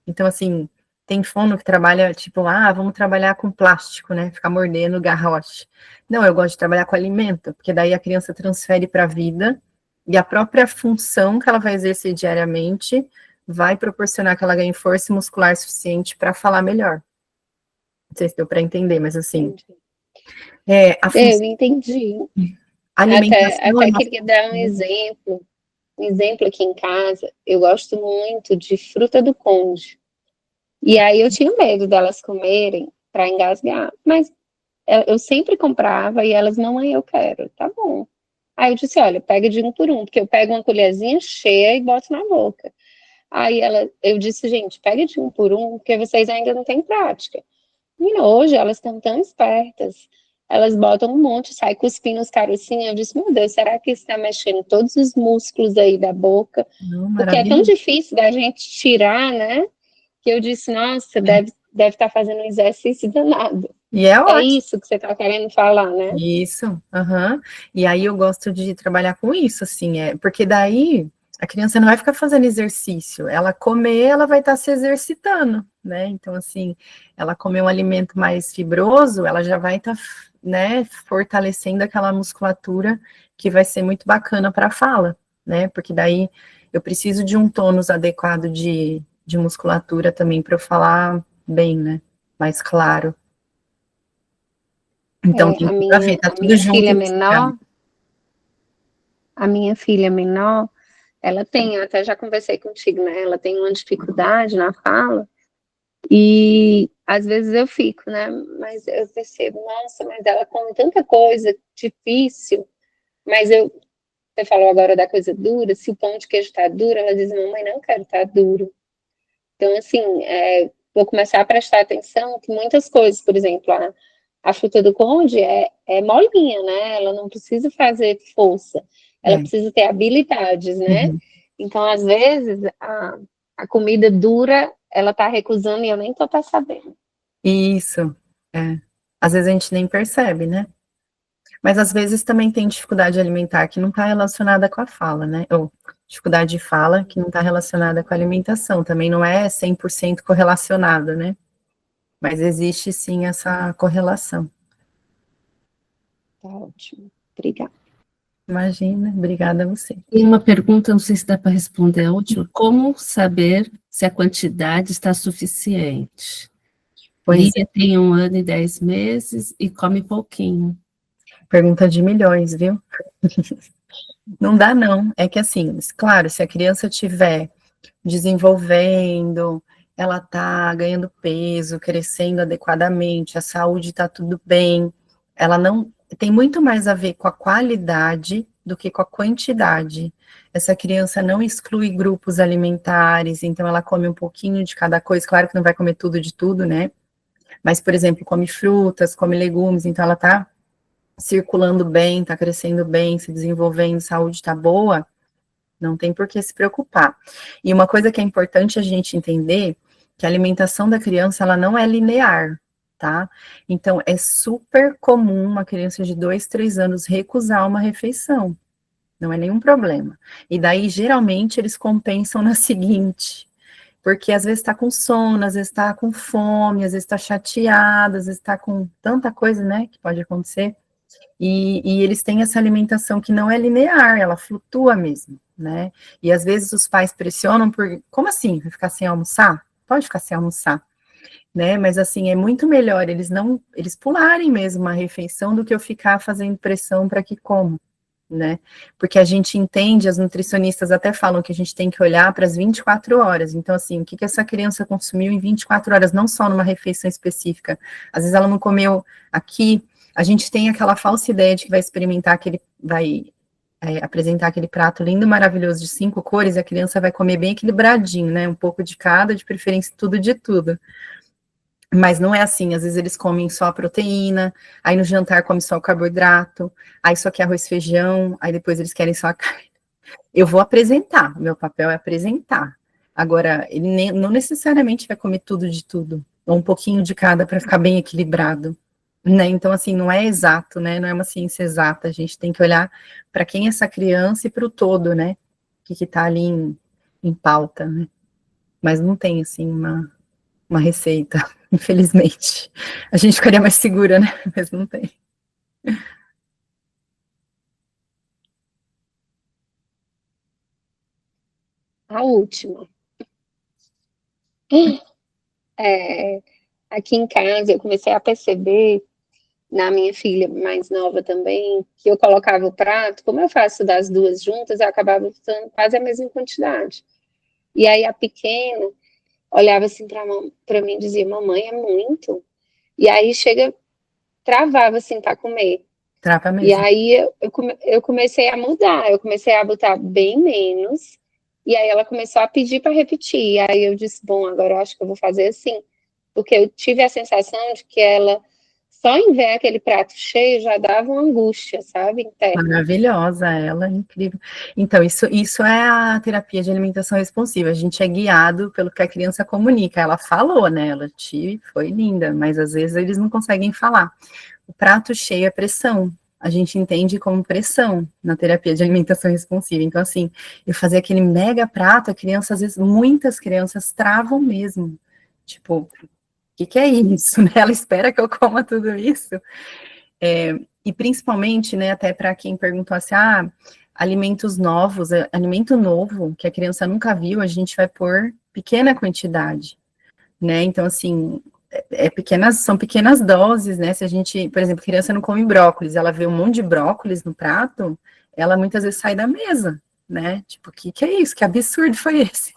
Então, assim, tem fono que trabalha, tipo, vamos trabalhar com plástico, né, ficar mordendo garrote. Não, eu gosto de trabalhar com alimento, porque daí a criança transfere para a vida, e a própria função que ela vai exercer diariamente vai proporcionar que ela ganhe força muscular suficiente para falar melhor. Não sei se deu para entender, mas assim, a função, Eu entendi. a alimentação Até queria dar um exemplo aqui em casa. Eu gosto muito de fruta do conde. E aí eu tinha medo delas comerem para engasgar, mas eu sempre comprava e elas, mamãe, eu quero, tá bom. Aí eu disse, olha, pega de um por um, porque eu pego uma colherzinha cheia e boto na boca. Aí eu disse, gente, pega de um por um, porque vocês ainda não têm prática. E hoje elas estão tão espertas, elas botam um monte, sai cuspindo os carocinhos. Eu disse, meu Deus, será que está mexendo todos os músculos aí da boca? Porque é tão difícil da gente tirar, né? Que eu disse, nossa, deve estar fazendo um exercício danado. E é ótimo. É isso que você está querendo falar, né? Isso, E aí eu gosto de trabalhar com isso, assim, porque daí a criança não vai ficar fazendo exercício, ela comer, ela vai estar se exercitando, né? Então, assim, ela comer um alimento mais fibroso, ela já vai estar, né, fortalecendo aquela musculatura que vai ser muito bacana para a fala, né? Porque daí eu preciso de um tônus adequado de musculatura também para eu falar bem, né? Mais claro. Então, tem tudo a ver, tá tudo junto. A minha filha menor, ela tem, eu até já conversei contigo, né? Ela tem uma dificuldade na fala, e às vezes eu fico, né? Mas eu percebo, nossa, mas ela come tanta coisa difícil, mas você falou agora da coisa dura, se o pão de queijo tá duro, ela diz, mamãe, não quero tá duro. Então, assim, vou começar a prestar atenção que muitas coisas, por exemplo, a fruta do conde é molinha, né? Ela não precisa fazer força, ela precisa ter habilidades, né? Então, às vezes, a comida dura, ela tá recusando e eu nem tô percebendo. Isso, às vezes a gente nem percebe, né? Mas às vezes também tem dificuldade alimentar que não está relacionada com a fala, né? Ou dificuldade de fala que não está relacionada com a alimentação, também não é 100% correlacionada, né? Mas existe sim essa correlação. Tá ótimo. Obrigada. Imagina, obrigada a você. Tem uma pergunta, não sei se dá para responder a última. Como saber se a quantidade está suficiente? Pois Lívia tem 1 ano e 10 meses e come pouquinho. pergunta de milhões, viu? Não dá, não. É que assim, claro, se a criança estiver desenvolvendo, ela tá ganhando peso, crescendo adequadamente, a saúde tá tudo bem, ela não tem muito mais a ver com a qualidade do que com a quantidade. Essa criança não exclui grupos alimentares, então ela come um pouquinho de cada coisa, claro que não vai comer tudo de tudo, né? Mas, por exemplo, come frutas, come legumes, então ela tá circulando bem, tá crescendo bem, se desenvolvendo, saúde tá boa, não tem por que se preocupar. E uma coisa que é importante a gente entender, que a alimentação da criança, ela não é linear, tá? Então, é super comum uma criança de 2, 3 anos recusar uma refeição. Não é nenhum problema. E daí, geralmente, eles compensam na seguinte, porque às vezes está com sono, às vezes está com fome, às vezes está chateada, às vezes está com tanta coisa, né, que pode acontecer. E eles têm essa alimentação que não é linear, ela flutua mesmo, né? E às vezes os pais pressionam por, como assim? Vai ficar sem almoçar? Pode ficar sem almoçar, né? Mas assim, é muito melhor eles pularem mesmo uma refeição do que eu ficar fazendo pressão para que comam, né? Porque a gente entende, as nutricionistas até falam que a gente tem que olhar para as 24 horas. Então, assim, o que essa criança consumiu em 24 horas, não só numa refeição específica. Às vezes ela não comeu aqui. A gente tem aquela falsa ideia de que vai experimentar apresentar aquele prato lindo, maravilhoso de 5 cores, e a criança vai comer bem equilibradinho, né? Um pouco de cada, de preferência tudo de tudo. Mas não é assim, às vezes eles comem só a proteína, aí no jantar come só o carboidrato, aí só quer arroz e feijão, aí depois eles querem só a carne. Eu vou apresentar, meu papel é apresentar. Agora, ele não necessariamente vai comer tudo de tudo, ou um pouquinho de cada para ficar bem equilibrado. Né? Então, assim, não é exato, né? Não é uma ciência exata. A gente tem que olhar para quem é essa criança e para o todo, né? O que está ali em pauta, né? Mas não tem, assim, uma receita, infelizmente. A gente ficaria mais segura, né? Mas não tem. A última. Aqui em casa eu comecei a perceber, na minha filha mais nova também, que eu colocava o prato, como eu faço das duas juntas, eu acabava usando quase a mesma quantidade. E aí a pequena olhava assim para mim e dizia, mamãe, é muito. E aí travava assim para comer. Trava mesmo. E aí eu comecei a mudar, eu comecei a botar bem menos, e aí ela começou a pedir para repetir. E aí eu disse, bom, agora eu acho que eu vou fazer assim. Porque eu tive a sensação de que ela, só em ver aquele prato cheio, já dava uma angústia, sabe, interna. Maravilhosa ela, incrível. Então, isso é a terapia de alimentação responsiva. A gente é guiado pelo que a criança comunica. Ela falou, né? Foi linda, mas às vezes eles não conseguem falar. O prato cheio é pressão. A gente entende como pressão na terapia de alimentação responsiva. Então, assim, eu fazia aquele mega prato, a criança, às vezes, muitas crianças travam mesmo. Tipo, o que é isso? Né? Ela espera que eu coma tudo isso. E principalmente, né, até para quem perguntou assim, alimentos novos, alimento novo, que a criança nunca viu, a gente vai pôr pequena quantidade, né, então, assim, são pequenas doses, né, se a gente, por exemplo, a criança não come brócolis, ela vê um monte de brócolis no prato, ela muitas vezes sai da mesa, né, tipo, o que é isso? Que absurdo foi esse?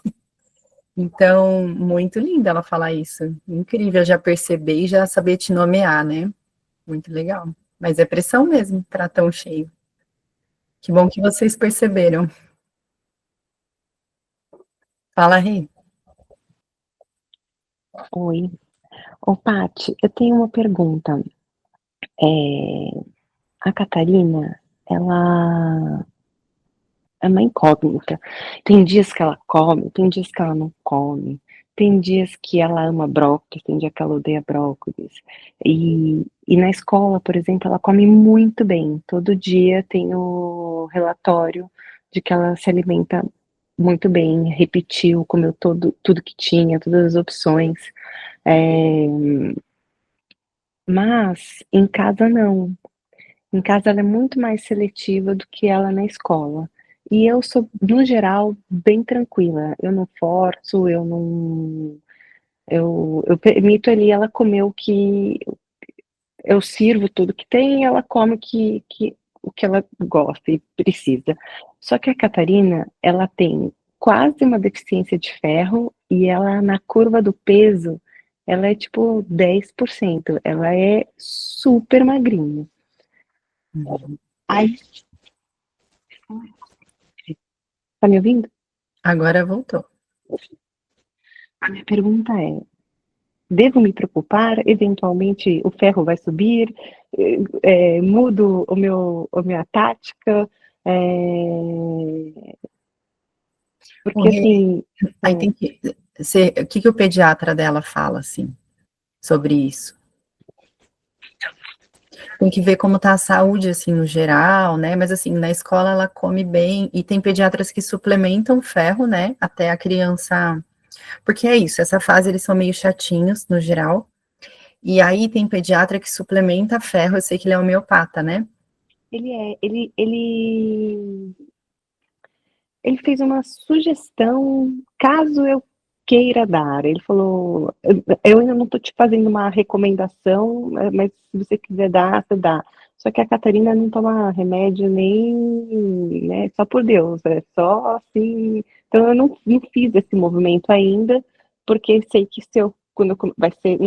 Então, muito linda ela falar isso, incrível já perceber e já saber te nomear, né, muito legal. Mas é pressão mesmo, pratão cheio. Que bom que vocês perceberam. Fala, Rê. Oi. Ô, Paty, eu tenho uma pergunta. A Catarina, ela é uma incógnita. Tem dias que ela come, tem dias que ela não come. tem dias que ela ama brócolis, tem dia que ela odeia brócolis. E na escola, por exemplo, ela come muito bem. Todo dia tem o relatório de que ela se alimenta muito bem, repetiu, comeu tudo que tinha, todas as opções. Mas em casa não. Em casa ela é muito mais seletiva do que ela na escola. E eu sou, no geral, bem tranquila. Eu não forço, eu não. Eu permito ali ela comer o que. Eu sirvo tudo que tem e ela come o que ela gosta e precisa. Só que a Catarina, ela tem quase uma deficiência de ferro e ela, na curva do peso, ela é tipo 10%. Ela é super magrinha. Aí, tá me ouvindo? Agora voltou. A minha pergunta é: devo me preocupar? Eventualmente o ferro vai subir? Mudo a minha tática? Porque assim. Aí tem que. O que o pediatra dela fala, assim, sobre isso? Tem que ver como tá a saúde, assim, no geral, né? Mas, assim, na escola ela come bem, e tem pediatras que suplementam ferro, né? Até a criança. Porque é isso, essa fase eles são meio chatinhos, no geral. E aí tem pediatra que suplementa ferro, eu sei que ele é homeopata, né? Ele fez uma sugestão, caso eu queira dar. Ele falou: eu ainda não estou te fazendo uma recomendação, mas se você quiser dar, você dá. Só que a Catarina não toma remédio nem, né, só por Deus, é só assim. Então eu não fiz esse movimento ainda, porque sei que não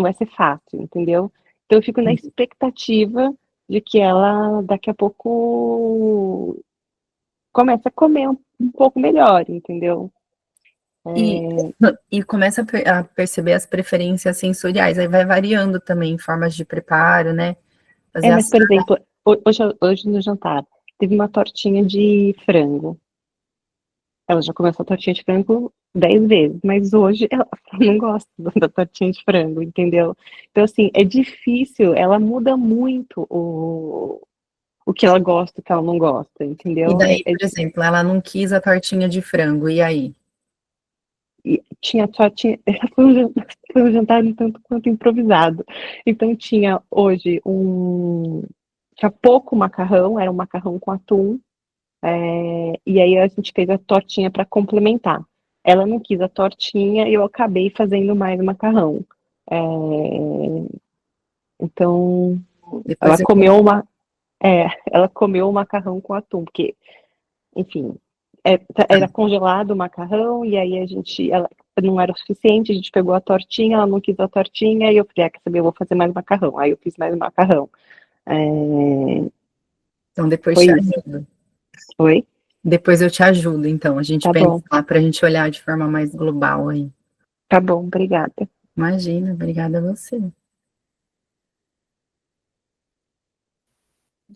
vai ser fácil, entendeu? Então eu fico na expectativa de que ela daqui a pouco começa a comer um pouco melhor, entendeu? E começa a perceber as preferências sensoriais, aí vai variando também formas de preparo, né? Mas, por exemplo, hoje no jantar, teve uma tortinha de frango. Ela já comeu essa tortinha de frango 10 vezes, mas hoje ela não gosta da tortinha de frango, entendeu? Então, assim, é difícil, ela muda muito o que ela gosta e o que ela não gosta, entendeu? E daí, por exemplo, ela não quis a tortinha de frango, e aí? Tinha foi um jantar um tanto quanto improvisado. Então tinha hoje tinha pouco macarrão, era um macarrão com atum, e aí a gente fez a tortinha para complementar. Ela não quis a tortinha e eu acabei fazendo mais macarrão. Então Depois ela comeu o macarrão com atum, porque, enfim, era congelado o macarrão, e aí ela não era o suficiente, a gente pegou a tortinha, ela não quis a tortinha, e eu falei, quer saber, eu vou fazer mais macarrão. Aí eu fiz mais macarrão. Então depois Foi te isso. ajudo. Oi? Depois eu te ajudo, então, a gente Tá bom. pensar para a gente olhar de forma mais global aí. Tá bom, obrigada. Imagina, obrigada a você.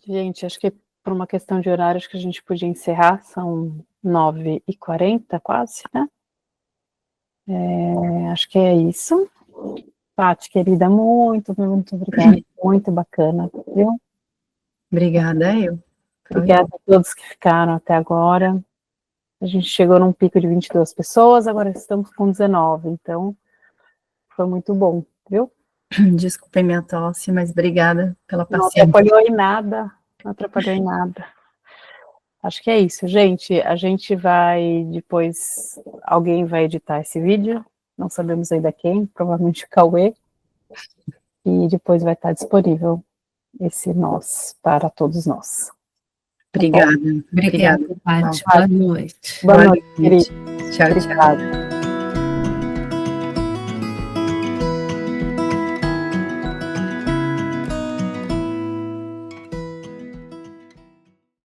Gente, acho que por uma questão de horário, acho que a gente podia encerrar, são 9h40 quase, né? Acho que é isso. Paty, querida, muito obrigada, muito bacana, viu? Obrigada, eu. Obrigada a todos que ficaram até agora. A gente chegou num pico de 22 pessoas, agora estamos com 19, então foi muito bom, viu? Desculpem minha tosse, mas obrigada pela Não paciência. atrapalhou em nada, não atrapalhou em nada. Acho que é isso, gente. A gente vai depois, alguém vai editar esse vídeo, não sabemos ainda quem, provavelmente o Cauê, e depois vai estar disponível esse nós para todos nós. Obrigada. Obrigada, Paty. Boa noite. Boa noite, querida. Tchau, tchau.